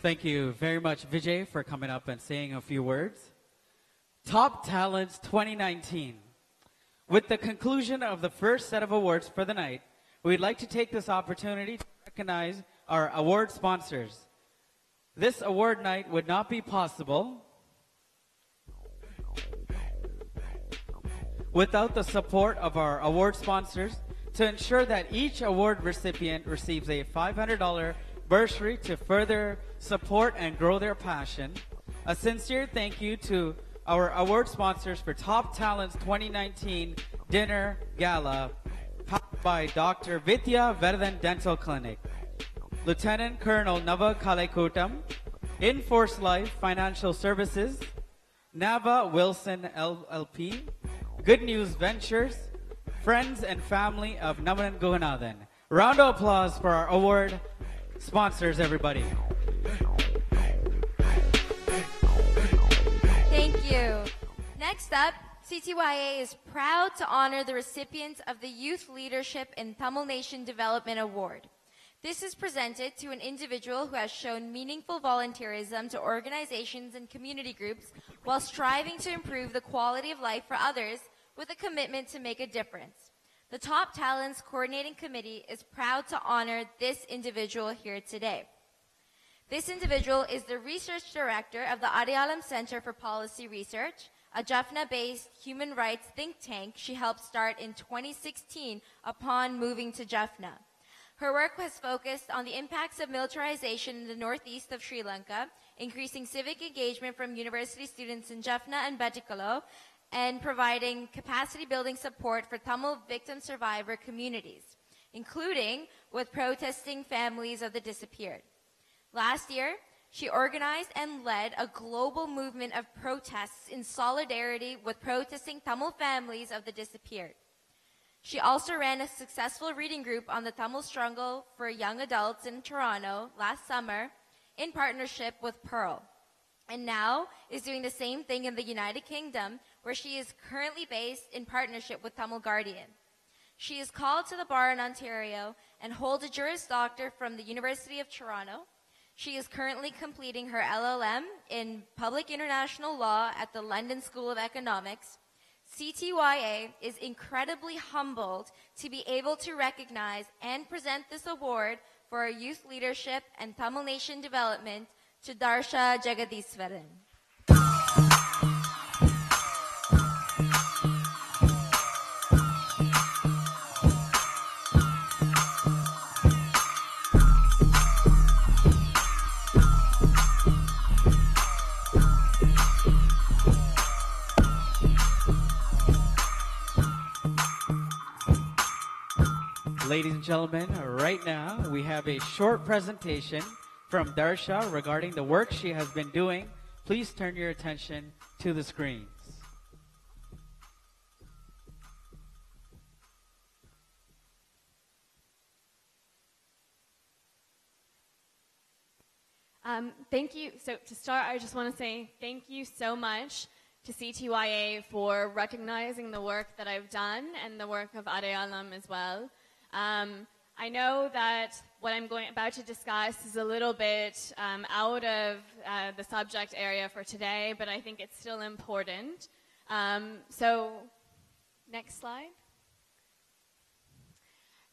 Thank you very much, Vijay, for coming up and saying a few words. Top Talents 2019. With the conclusion of the first set of awards for the night, we'd like to take this opportunity to recognize our award sponsors. This award night would not be possible without the support of our award sponsors. To ensure that each award recipient receives a $500 bursary to further support and grow their passion, a sincere thank you to our award sponsors for Top Talents 2019 Dinner Gala, powered by Dr. Vidya Vardhan Dental Clinic, Lieutenant Colonel Nava Kalekutam, Enforce Life Financial Services, Nava Wilson LLP, Good News Ventures, friends and family of Namanan Guhanathan. Round of applause for our award sponsors, everybody. Thank you. Next up, CTYA is proud to honor the recipients of the Youth Leadership in Tamil Nation Development Award. This is presented to an individual who has shown meaningful volunteerism to organizations and community groups while striving to improve the quality of life for others with a commitment to make a difference. The Top Talents Coordinating Committee is proud to honor this individual here today. This individual is the Research Director of the Adialam Center for Policy Research, a Jaffna-based human rights think tank she helped start in 2016 upon moving to Jaffna. Her work has focused on the impacts of militarization in the northeast of Sri Lanka, increasing civic engagement from university students in Jaffna and Batticaloa, and providing capacity-building support for Tamil victim survivor communities, including with protesting families of the disappeared. Last year, she organized and led a global movement of protests in solidarity with protesting Tamil families of the disappeared. She also ran a successful reading group on the Tamil struggle for young adults in Toronto last summer in partnership with Pearl, and now is doing the same thing in the United Kingdom, where she is currently based in partnership with Tamil Guardian. She is called to the bar in Ontario and holds a Juris Doctor from the University of Toronto. She is currently completing her LLM in Public International Law at the London School of Economics. CTYA is incredibly humbled to be able to recognize and present this award for our youth leadership and Tamil Nation development to Darsha Jagadiswaran. ladies and gentlemen, right now we have a short presentation from Darsha regarding the work she has been doing. Please turn your attention to the screens. Thank you. So to start, I just want to say thank you so much to CTYA for recognizing the work that I've done and the work of Adeyalam as well. I know that what I'm about to discuss is a little bit out of the subject area for today, but I think it's still important. So next slide.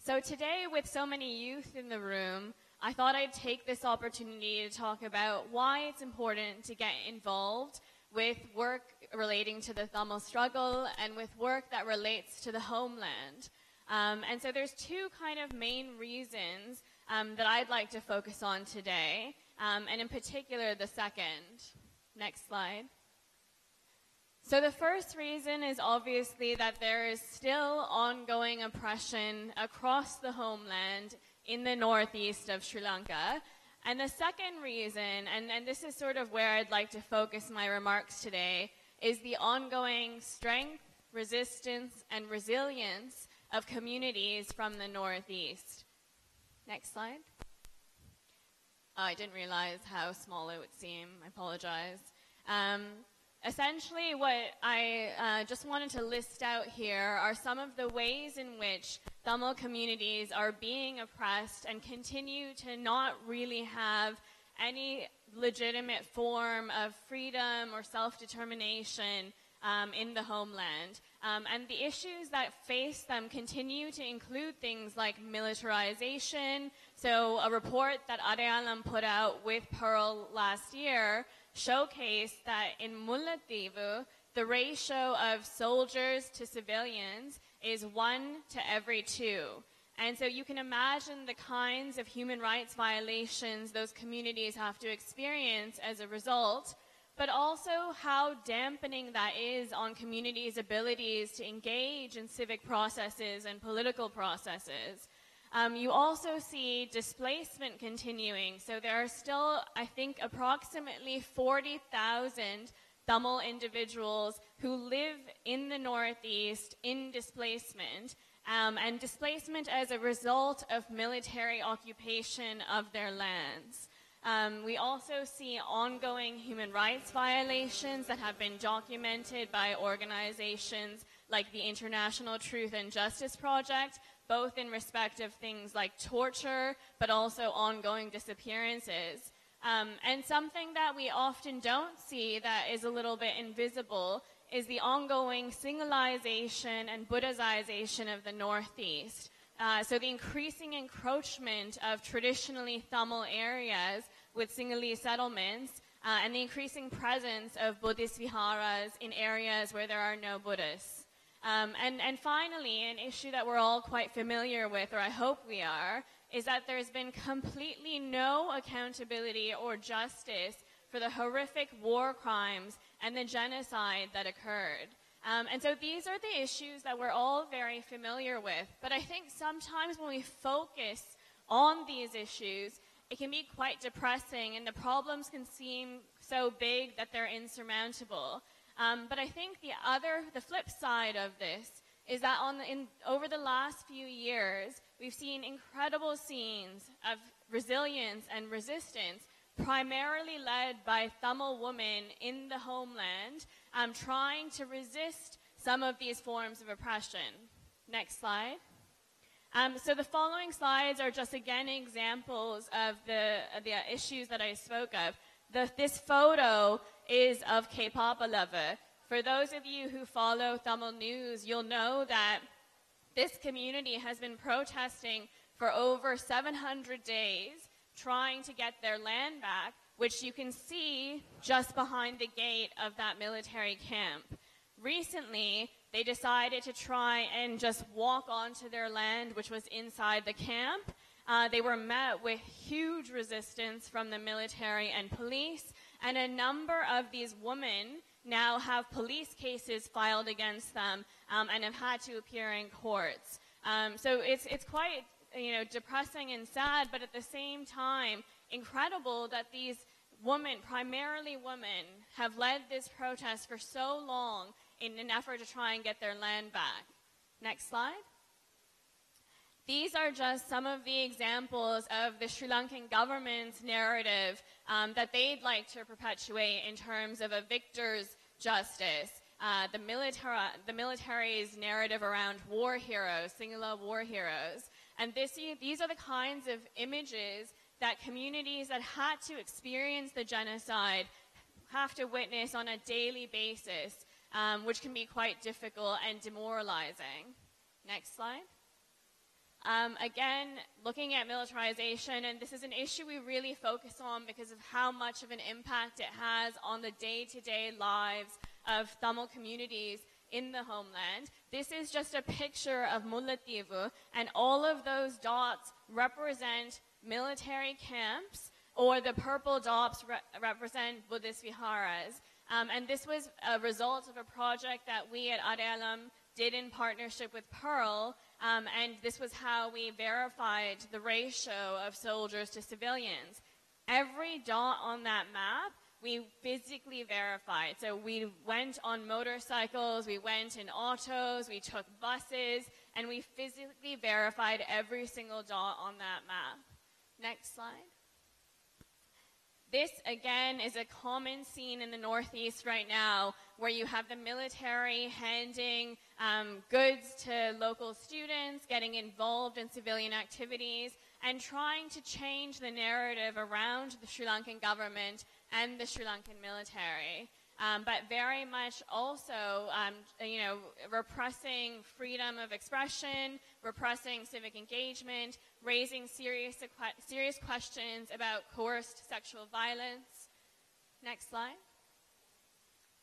So today, with so many youth in the room, I thought I'd take this opportunity to talk about why it's important to get involved with work relating to the Tamil struggle and with work that relates to the homeland. And so there's two kind of main reasons that I'd like to focus on today, and in particular the second. Next slide. So the first reason is obviously that there is still ongoing oppression across the homeland in the northeast of Sri Lanka. And the second reason, and this is sort of where I'd like to focus my remarks today, is the ongoing strength, resistance, and resilience of communities from the northeast. Next slide. Oh, I didn't realize how small it would seem. I apologize. Essentially, what I just wanted to list out here are some of the ways in which Tamil communities are being oppressed and continue to not really have any legitimate form of freedom or self-determination in the homeland. And the issues that face them continue to include things like militarization. So a report that Adeyalam put out with Pearl last year showcased that in Mullaitivu, the ratio of soldiers to civilians is 1 to every 2. And so you can imagine the kinds of human rights violations those communities have to experience as a result, but also how dampening that is on communities' abilities to engage in civic processes and political processes. You also see displacement continuing. So there are still, I think, approximately 40,000 Tamil individuals who live in the Northeast in displacement, and displacement as a result of military occupation of their lands. We also see ongoing human rights violations that have been documented by organizations like the International Truth and Justice Project, both in respect of things like torture, but also ongoing disappearances. And something that we often don't see that is a little bit invisible is the ongoing Singalization and Buddhization of the Northeast. So the increasing encroachment of traditionally Tamil areas with Sinhalese settlements, and the increasing presence of Buddhist viharas in areas where there are no Buddhists. And finally, an issue that we're all quite familiar with, or I hope we are, is that there's been completely no accountability or justice for the horrific war crimes and the genocide that occurred. And so these are the issues that we're all very familiar with. But I think sometimes when we focus on these issues, it can be quite depressing and the problems can seem so big that they're insurmountable. But I think the flip side of this is that over the last few years, we've seen incredible scenes of resilience and resistance, primarily led by Tamil women in the homeland, trying to resist some of these forms of oppression. Next slide. So the following slides are just again examples of the issues that I spoke of. This photo is of K-Papalava. For those of you who follow Tamil news, you'll know that this community has been protesting for over 700 days, trying to get their land back, which you can see just behind the gate of that military camp. Recently, they decided to try and just walk onto their land, which was inside the camp. They were met with huge resistance from the military and police, and a number of these women now have police cases filed against them and have had to appear in courts. So it's quite depressing and sad, but at the same time, incredible that these women, primarily women, have led this protest for so long in an effort to try and get their land back. Next slide. These are just some of the examples of the Sri Lankan government's narrative that they'd like to perpetuate in terms of a victor's justice. The military's narrative around war heroes, Sinhala war heroes. And these are the kinds of images that communities that had to experience the genocide have to witness on a daily basis, which can be quite difficult and demoralizing. Next slide. Again, looking at militarization, and this is an issue we really focus on because of how much of an impact it has on the day-to-day lives of Tamil communities in the homeland. This is just a picture of Mullaitivu, and all of those dots represent military camps, or the purple dots represent Buddhist viharas. And this was a result of a project that we at Adeyalam did in partnership with Pearl, and this was how we verified the ratio of soldiers to civilians. Every dot on that map we physically verified. So we went on motorcycles, we went in autos, we took buses, and we physically verified every single dot on that map. Next slide. This, again, is a common scene in the Northeast right now, where you have the military handing goods to local students, getting involved in civilian activities, and trying to change the narrative around the Sri Lankan government and the Sri Lankan military. But very much also, repressing freedom of expression, repressing civic engagement, raising serious questions about coerced sexual violence. Next slide.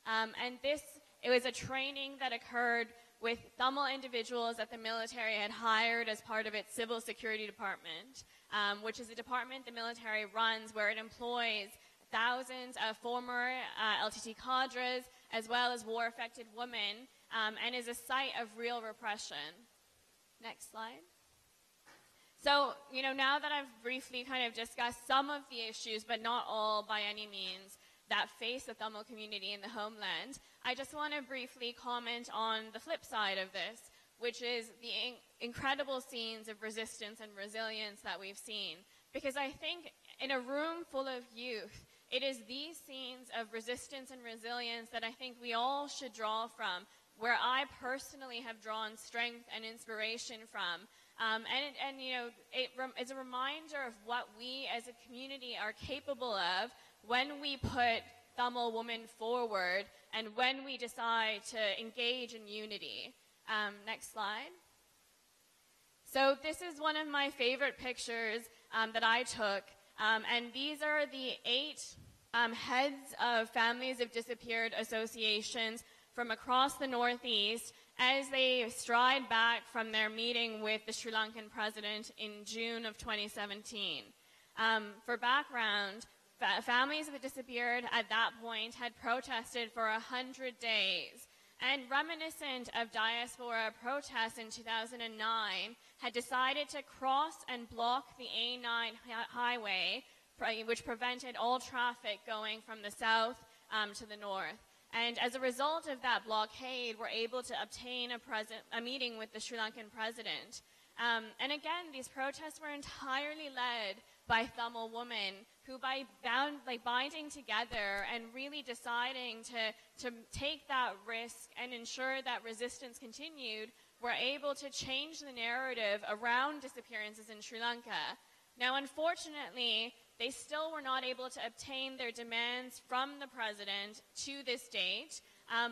And it was a training that occurred with Tamil individuals that the military had hired as part of its civil security department, which is a department the military runs where it employs thousands of former LTT cadres, as well as war-affected women, and is a site of real repression. Next slide. So, now that I've briefly kind of discussed some of the issues, but not all by any means, that face the Tamil community in the homeland, I just want to briefly comment on the flip side of this, which is the incredible scenes of resistance and resilience that we've seen. Because I think in a room full of youth, it is these scenes of resistance and resilience that I think we all should draw from, where I personally have drawn strength and inspiration from. It's a reminder of what we as a community are capable of when we put Tamil women forward and when we decide to engage in unity. Next slide. So this is one of my favorite pictures that I took. And these are the 8 heads of families of disappeared associations from across the Northeast as they stride back from their meeting with the Sri Lankan president in June of 2017. For background, families of the disappeared at that point had protested for 100 days. And reminiscent of diaspora protests in 2009, had decided to cross and block the A9 highway, which prevented all traffic going from the south to the north. And as a result of that blockade, were able to obtain a meeting with the Sri Lankan president. And again, these protests were entirely led by Tamil women who, by binding together and really deciding to take that risk and ensure that resistance continued, were able to change the narrative around disappearances in Sri Lanka. Now, unfortunately, they still were not able to obtain their demands from the president to this date.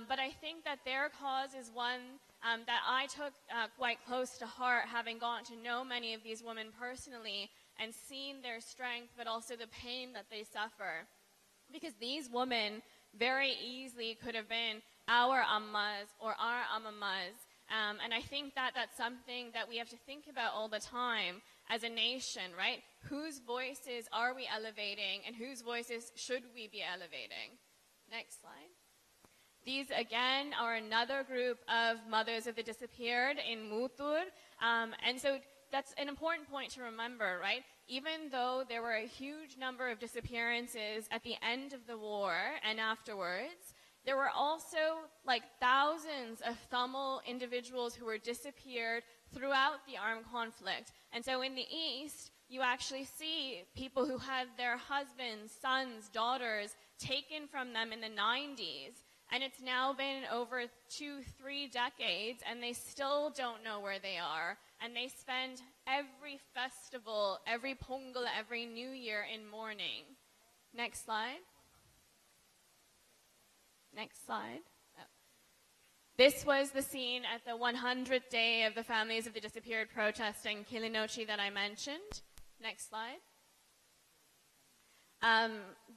But I think that their cause is one that I took quite close to heart, having gotten to know many of these women personally and seen their strength, but also the pain that they suffer. Because these women very easily could have been our ammas or our amamas. And I think that that's something that we have to think about all the time as a nation, right? Whose voices are we elevating and whose voices should we be elevating? Next slide. These, again, are another group of mothers of the disappeared in Muttur. And so that's an important point to remember, right? Even though there were a huge number of disappearances at the end of the war and afterwards, there were also like thousands of Tamil individuals who were disappeared throughout the armed conflict. And so in the East, you actually see people who had their husbands, sons, daughters taken from them in the 90s. And it's now been over 2-3 decades, and they still don't know where they are. And they spend every festival, every Pongal, every New Year in mourning. Next slide. Next slide. Oh. This was the scene at the 100th day of the Families of the Disappeared protest in Kilinochchi that I mentioned. Next slide.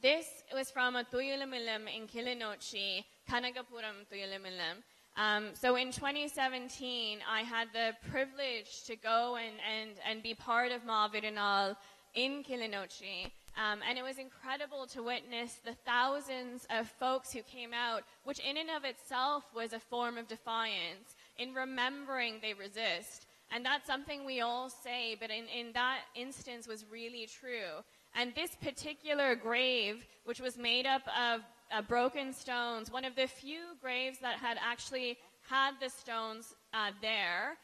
This was from a Tuyulamilam in Kilinochchi, Kanagapuram Tuyulamilam. So in 2017, I had the privilege to go and be part of Maavirinal in Kilinochchi. And it was incredible to witness the thousands of folks who came out, which in and of itself was a form of defiance. In remembering they resist. And that's something we all say, but in that instance was really true. And this particular grave, which was made up of broken stones, one of the few graves that had actually had the stones there,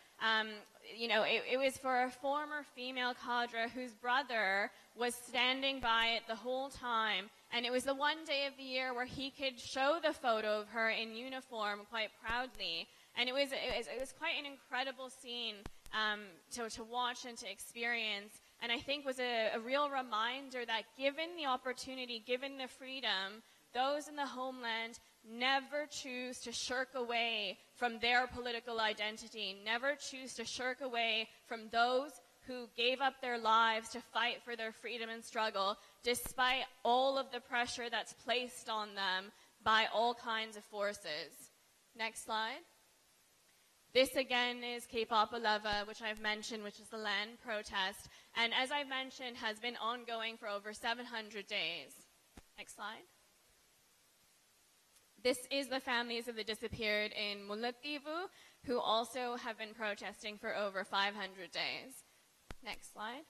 you know, it was for a former female cadre whose brother was standing by it the whole time. And it was the one day of the year where he could show the photo of her in uniform quite proudly. And it was quite an incredible scene to watch and to experience. And I think was a real reminder that given the opportunity, given the freedom, those in the homeland never choose to shirk away from their political identity, never choose to shirk away from those who gave up their lives to fight for their freedom and struggle, despite all of the pressure that's placed on them by all kinds of forces. Next slide. This again is K-Pop-Aleva, which I've mentioned, which is the land protest. And as I've mentioned, has been ongoing for over 700 days. Next slide. This is the families of the disappeared in Mullaitivu, who also have been protesting for over 500 days. Next slide.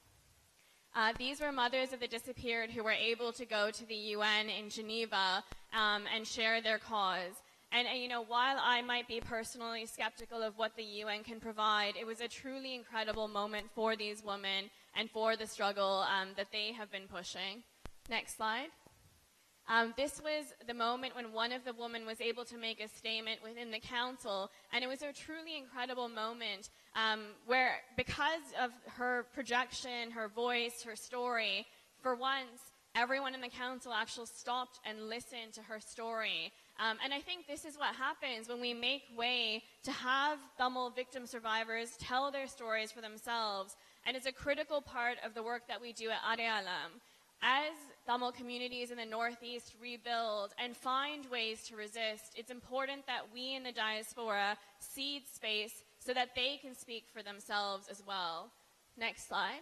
These were mothers of the disappeared who were able to go to the UN in Geneva and share their cause. And, you know, while I might be personally skeptical of what the UN can provide, it was a truly incredible moment for these women and for the struggle that they have been pushing. Next slide. This was the moment when one of the women was able to make a statement within the council, and it was a truly incredible moment where, because of her projection, her voice, her story, for once, everyone in the council actually stopped and listened to her story. And I think this is what happens when we make way to have Tamil victim survivors tell their stories for themselves. And it's a critical part of the work that we do at Adeyalam. As Tamil communities in the Northeast rebuild and find ways to resist, it's important that we in the diaspora cede space so that they can speak for themselves as well. Next slide.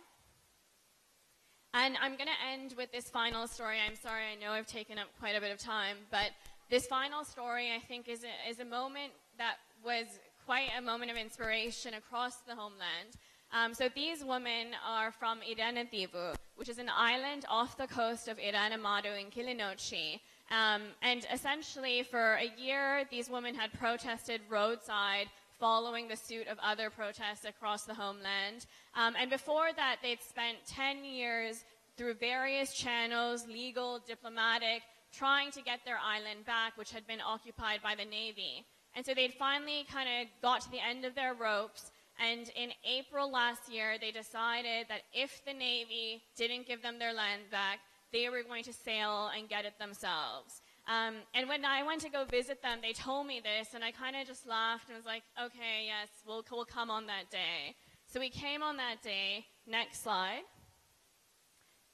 And I'm going to end with this final story. I'm sorry, I know I've taken up quite a bit of time, but this final story, I think, is a moment that was quite a moment of inspiration across the homeland. So these women are from Iranativu, which is an island off the coast of Iranamadu in Kilinochchi. And essentially, for a year, these women had protested roadside following the suit of other protests across the homeland. And before that, they'd spent 10 years through various channels, legal, diplomatic, trying to get their island back, which had been occupied by the Navy. And so they'd finally kind of got to the end of their ropes. And in April last year, they decided that if the Navy didn't give them their land back, they were going to sail and get it themselves. And when I went to go visit them, they told me this, and I kind of just laughed and was like, okay, yes, we'll come on that day. So we came on that day. Next slide.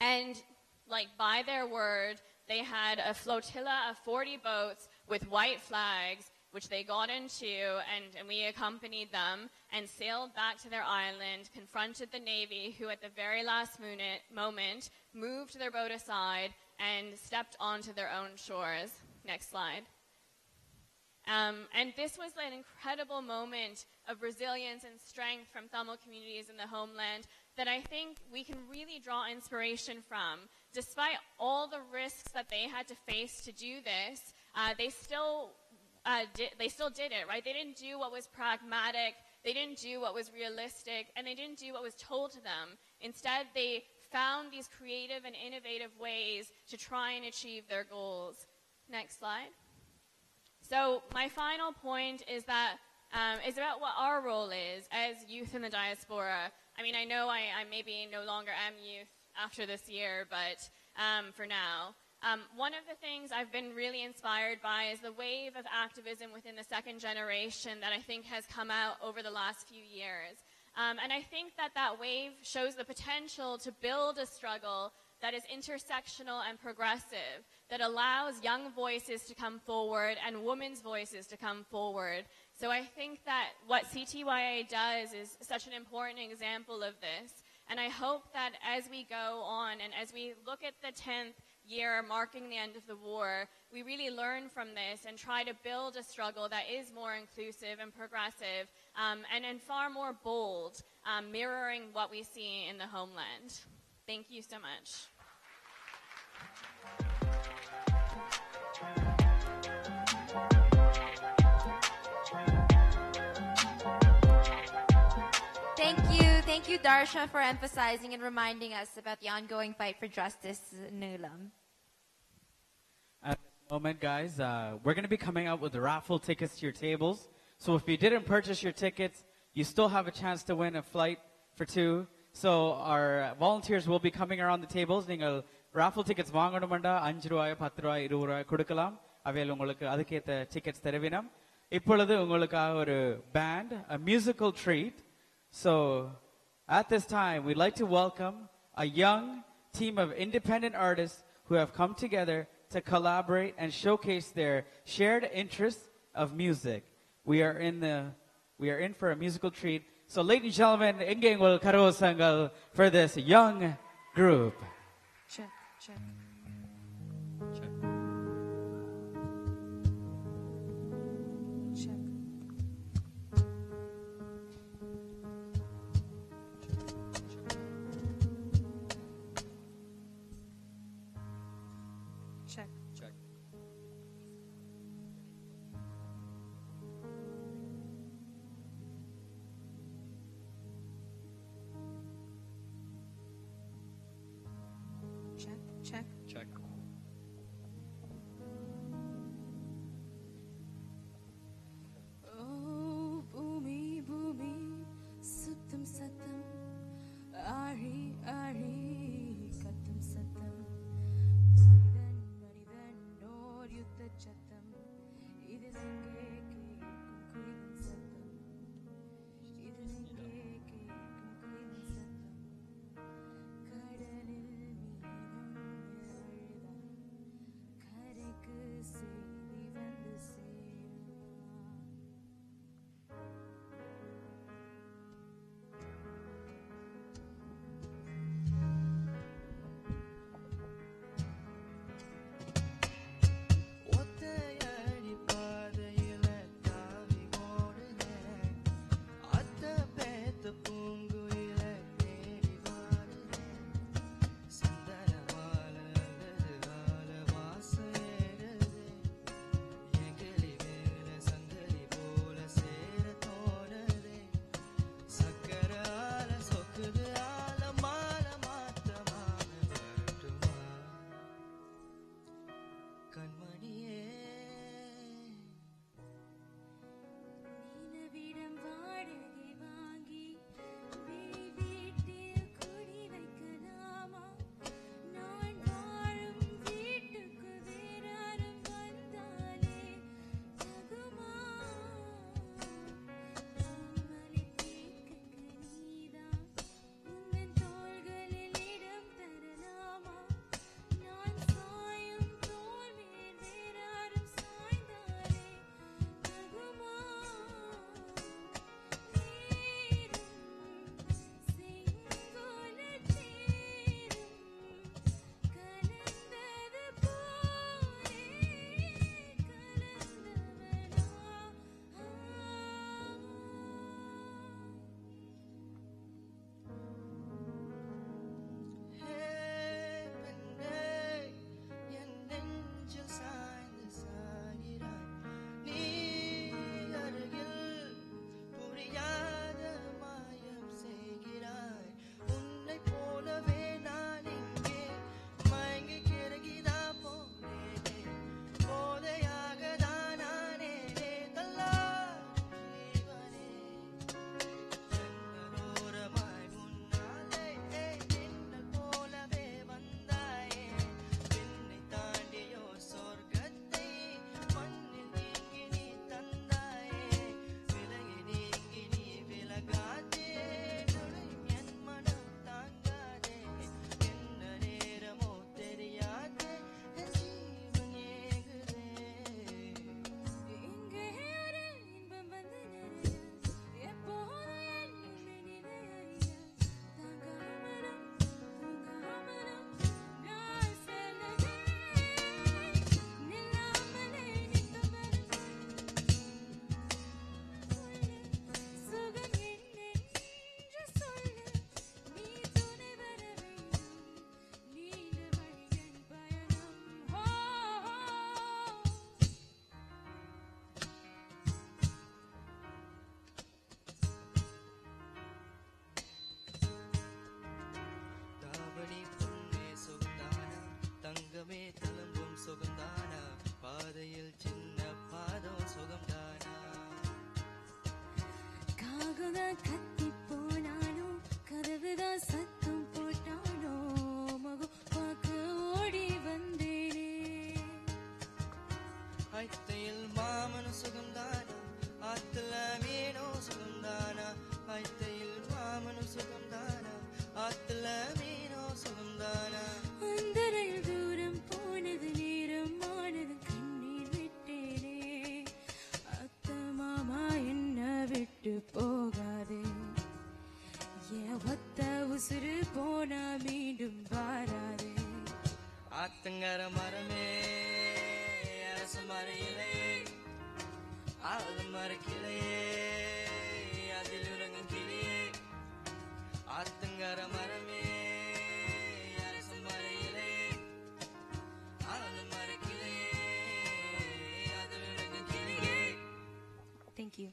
And like by their word, they had a flotilla of 40 boats with white flags, which they got into, and we accompanied them and sailed back to their island, confronted the Navy, who at the very last moment moved their boat aside and stepped onto their own shores. Next slide. And this was an incredible moment of resilience and strength from Tamil communities in the homeland that I think we can really draw inspiration from. Despite all the risks that they had to face to do this, they still did it, right? They didn't do what was pragmatic, they didn't do what was realistic, and they didn't do what was told to them. Instead, they found these creative and innovative ways to try and achieve their goals. Next slide. So my final point is that is about what our role is as youth in the diaspora. I mean, I know I maybe no longer am youth after this year, but for now. One of the things I've been really inspired by is the wave of activism within the second generation that I think has come out over the last few years. And I think that wave shows the potential to build a struggle that is intersectional and progressive, that allows young voices to come forward and women's voices to come forward. So I think that what CTYA does is such an important example of this. And I hope that as we go on and as we look at the 10th year marking the end of the war, we really learn from this and try to build a struggle that is more inclusive and progressive and far more bold, mirroring what we see in the homeland. Thank you so much. Thank you, Darsha, for emphasizing and reminding us about the ongoing fight for justice in Ulam. At this moment, guys, we're going to be coming out with raffle tickets to your tables. So if you didn't purchase your tickets, you still have a chance to win a flight for two. So our volunteers will be coming around the tables. நீங்கள் raffle tickets வாங்கணும்டா 5 ரூபாய் 10 ரூபாய் 20 ரூபாய் கொடுக்கலாம். அவையில் உங்களுக்கு அதுக்கேத்த tickets தருவினம். இப்பொழுது உங்களுக்காக ஒரு band, a musical treat. So at this time, we'd like to welcome a young team of independent artists who have come together to collaborate and showcase their shared interest of music. We are in for a musical treat. So, ladies and gentlemen, Ingeng will Karosangal for this young group. Check. Check. Oh, boomy, boomy, suttam sattam, ari, ari, kattam sattam. Manidan, manidan, ஆத்தங்கர மரமே அரச மர இலையே ஆல மர கிளையே அதில் உறங்கும் கிளியே ஆத்தங்கர மரமே அரச மர இலையே ஆல மர கிளையே அதில் உறங்கும் கிளியே. Thank you.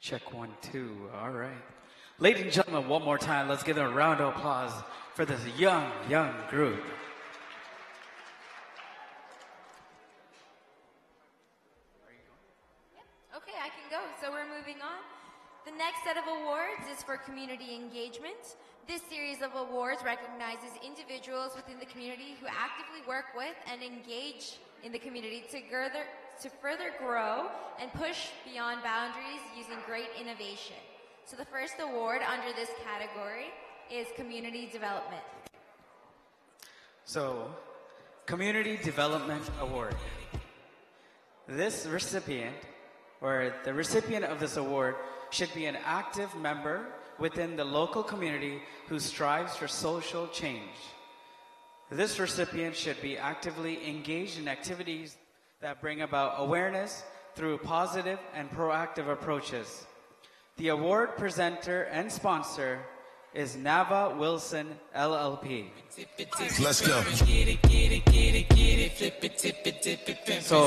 Check 1, 2. All right. Ladies and gentlemen, one more time, let's give them a round of applause for this young group. Okay, I can go. So we're moving on. The next set of awards is for community engagement. This series of awards recognizes individuals within the community who actively work with and engage in the community to further grow and push beyond boundaries using great innovation. So the first award under this category is Community Development. So, Community Development Award. This recipient, or the recipient of this award, should be an active member within the local community who strives for social change. This recipient should be actively engaged in activities that bring about awareness through positive and proactive approaches. The award presenter and sponsor is Nava Wilson LLP. Let's go. So,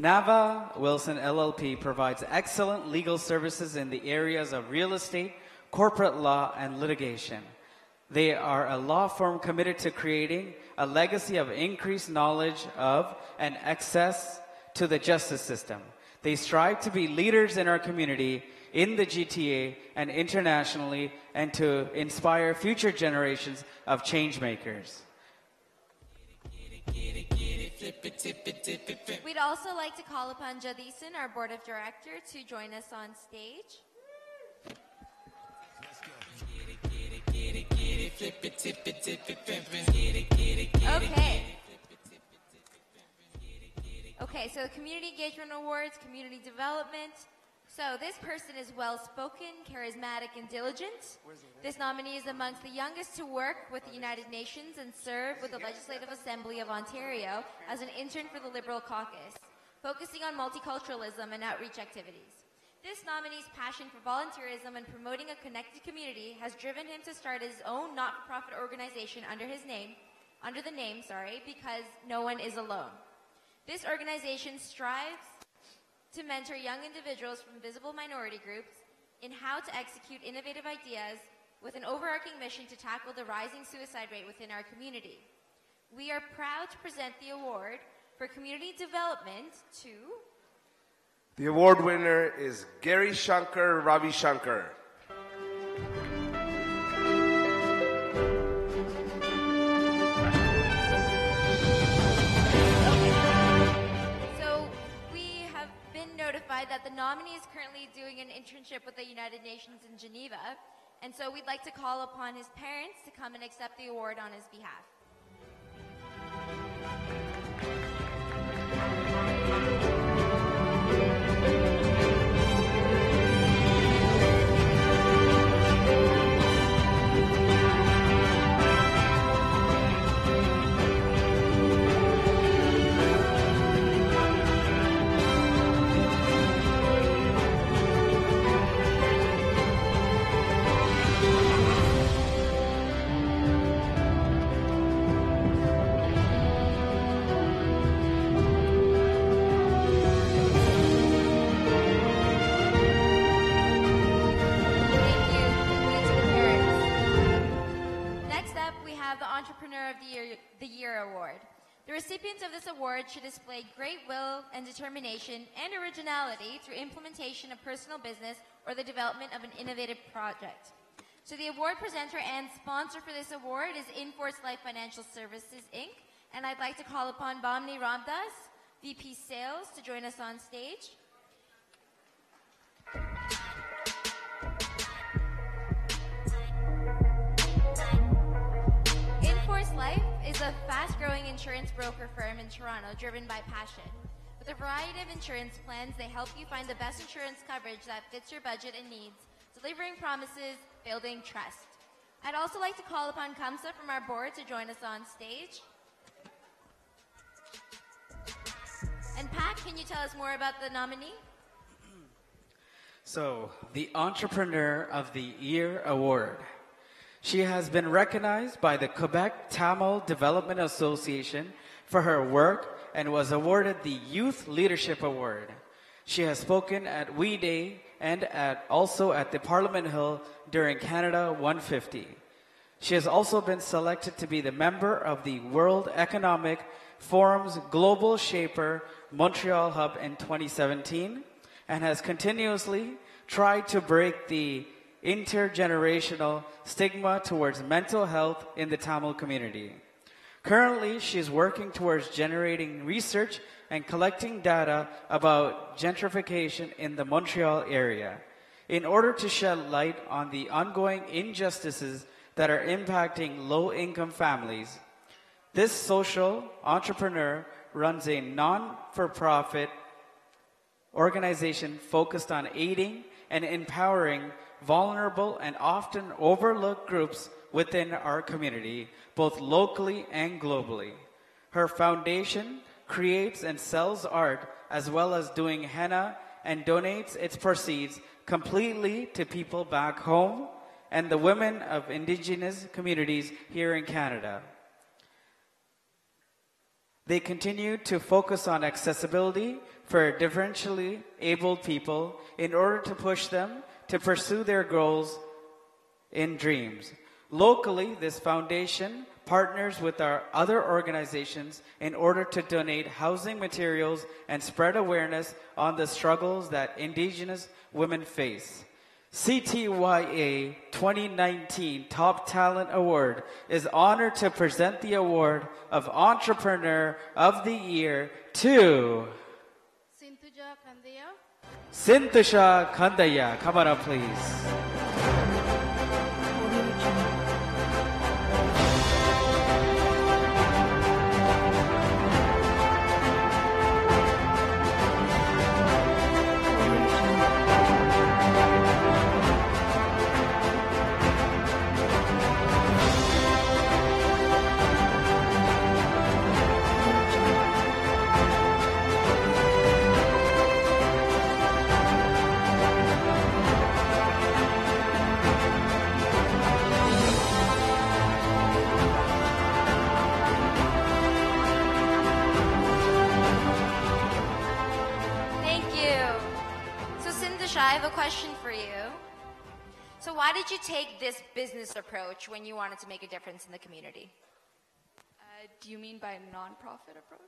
Nava Wilson LLP provides excellent legal services in the areas of real estate, corporate law, and litigation. They are a law firm committed to creating a legacy of increased knowledge of and access to the justice system. They strive to be leaders in our community, in the GTA, and internationally, and to inspire future generations of change makers. We'd also like to call upon Jadison, our board of director, to join us on stage. Okay, so Community Engagement Awards, Community Development. So this person is well-spoken, charismatic, and diligent. This nominee is amongst the youngest to work with the United Nations and serve with the Legislative Assembly of Ontario as an intern for the Liberal Caucus, focusing on multiculturalism and outreach activities. This nominee's passion for volunteerism and promoting a connected community has driven him to start his own not-for-profit organization under the name, Because No One Is Alone. This organization strives to mentor young individuals from visible minority groups in how to execute innovative ideas with an overarching mission to tackle the rising suicide rate within our community. We are proud to present the award for community development to... The award winner is Gary Shankar Ravi Shankar. Notified that the nominee is currently doing an internship with the United Nations in Geneva, and so we'd like to call upon his parents to come and accept the award on his behalf. The Year Award. The recipients of this award should display great will and determination and originality through implementation of personal business or the development of an innovative project. So the award presenter and sponsor for this award is Inforce Life Financial Services, Inc. And I'd like to call upon Bamni Ramdas, VP Sales, to join us on stage. Inforce Life is a fast-growing insurance broker firm in Toronto driven by passion. With a variety of insurance plans, they help you find the best insurance coverage that fits your budget and needs, delivering promises, building trust. I'd also like to call upon Kamsa from our board to join us on stage. And Pat, can you tell us more about the nominee? So, the Entrepreneur of the Year Award. She has been recognized by the Quebec Tamil Development Association for her work and was awarded the Youth Leadership Award. She has spoken at We Day and also at the Parliament Hill during Canada 150. She has also been selected to be the member of the World Economic Forum's Global Shaper Montreal Hub in 2017 and has continuously tried to break the intergenerational stigma towards mental health in the Tamil community. Currently, she is working towards generating research and collecting data about gentrification in the Montreal area in order to shed light on the ongoing injustices that are impacting low-income families. This social entrepreneur runs a non-for-profit organization focused on aiding and empowering vulnerable and often overlooked groups within our community, both locally and globally. Her foundation creates and sells art as well as doing henna and donates its proceeds completely to people back home and the women of Indigenous communities here in Canada. They continue to focus on accessibility for differentially abled people in order to push them to pursue their goals and dreams. Locally, this foundation partners with our other organizations in order to donate housing materials and spread awareness on the struggles that Indigenous women face. CTYA 2019 Top Talent Award is honored to present the award of Entrepreneur of the Year to Sintuja Kandaya. Sintusha Kandaya. Come on up, please. I have a question for you. So why did you take this business approach when you wanted to make a difference in the community? Do you mean by non-profit approach?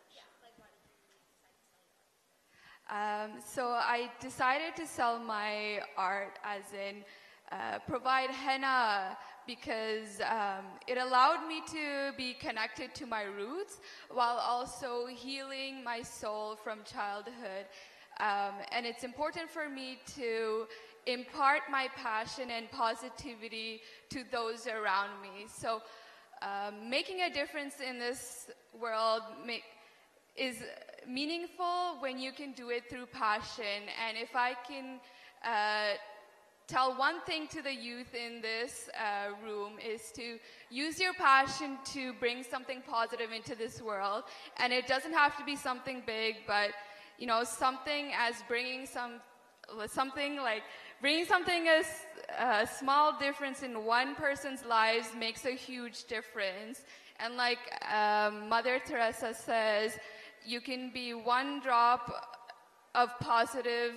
So I decided to sell my art as in provide henna because it allowed me to be connected to my roots while also healing my soul from childhood. And it's important for me to impart my passion and positivity to those around me. So making a difference in this world is meaningful when you can do it through passion. And if I can tell one thing to the youth in this room is to use your passion to bring something positive into this world. And it doesn't have to be something big, but you know, something as bringing something as a small difference in one person's lives makes a huge difference. And like Mother Teresa says, you can be one drop of positive.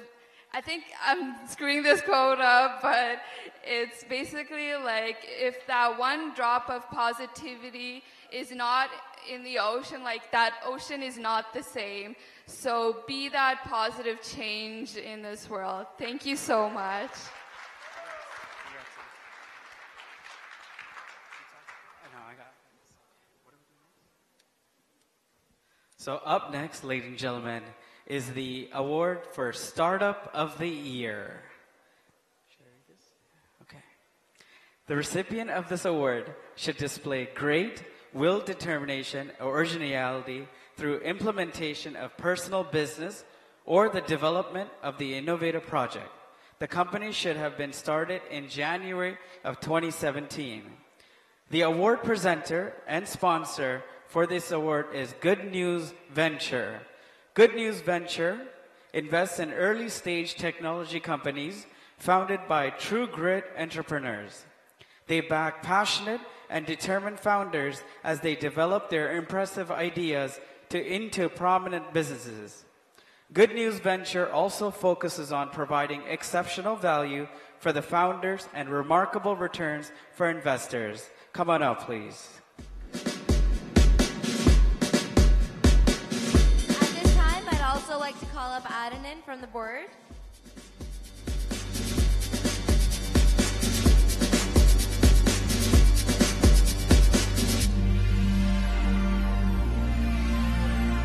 I think I'm screwing this quote up, but it's basically like if that one drop of positivity is not in the ocean, like that ocean is not the same. So be that positive change in this world. Thank you so much. So up next, ladies and gentlemen, is the award for Startup of the Year. Okay. The recipient of this award should display great will, determination, or originality through implementation of personal business or the development of the innovative project. The company should have been started in January of 2017. The award presenter and sponsor for this award is Good News Venture. Good News Venture invests in early stage technology companies founded by true grit entrepreneurs. They back passionate and determined founders as they develop their impressive ideas into prominent businesses. Good News Venture also focuses on providing exceptional value for the founders and remarkable returns for investors. Come on up, please. At this time, I'd also like to call up Adnan from the board.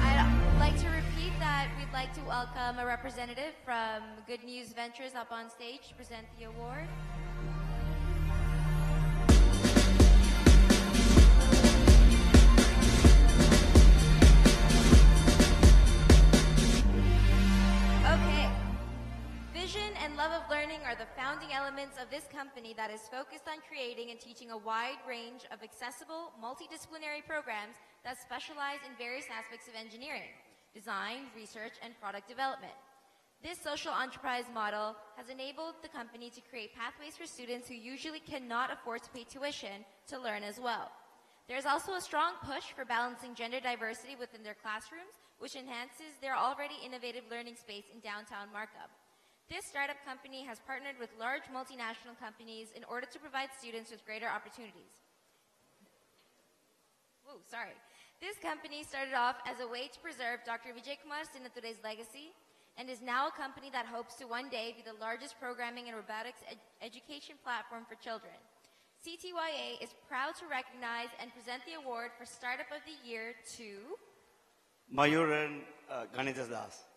I'd like to repeat that we'd like to welcome a representative from Good News Ventures up on stage to present the award. Okay. Vision and love of learning are the founding elements of this company that is focused on creating and teaching a wide range of accessible, multidisciplinary programs that specialize in various aspects of engineering, design, research, and product development. This social enterprise model has enabled the company to create pathways for students who usually cannot afford to pay tuition to learn as well. There's also a strong push for balancing gender diversity within their classrooms, which enhances their already innovative learning space in downtown Markham. This startup company has partnered with large multinational companies in order to provide students with greater opportunities. This company started off as a way to preserve Dr. Vijay Kumar Sinnathurei's legacy and is now a company that hopes to one day be the largest programming and robotics education platform for children. CTYA is proud to recognize and present the award for Startup of the Year to Mayuran Ganitadas.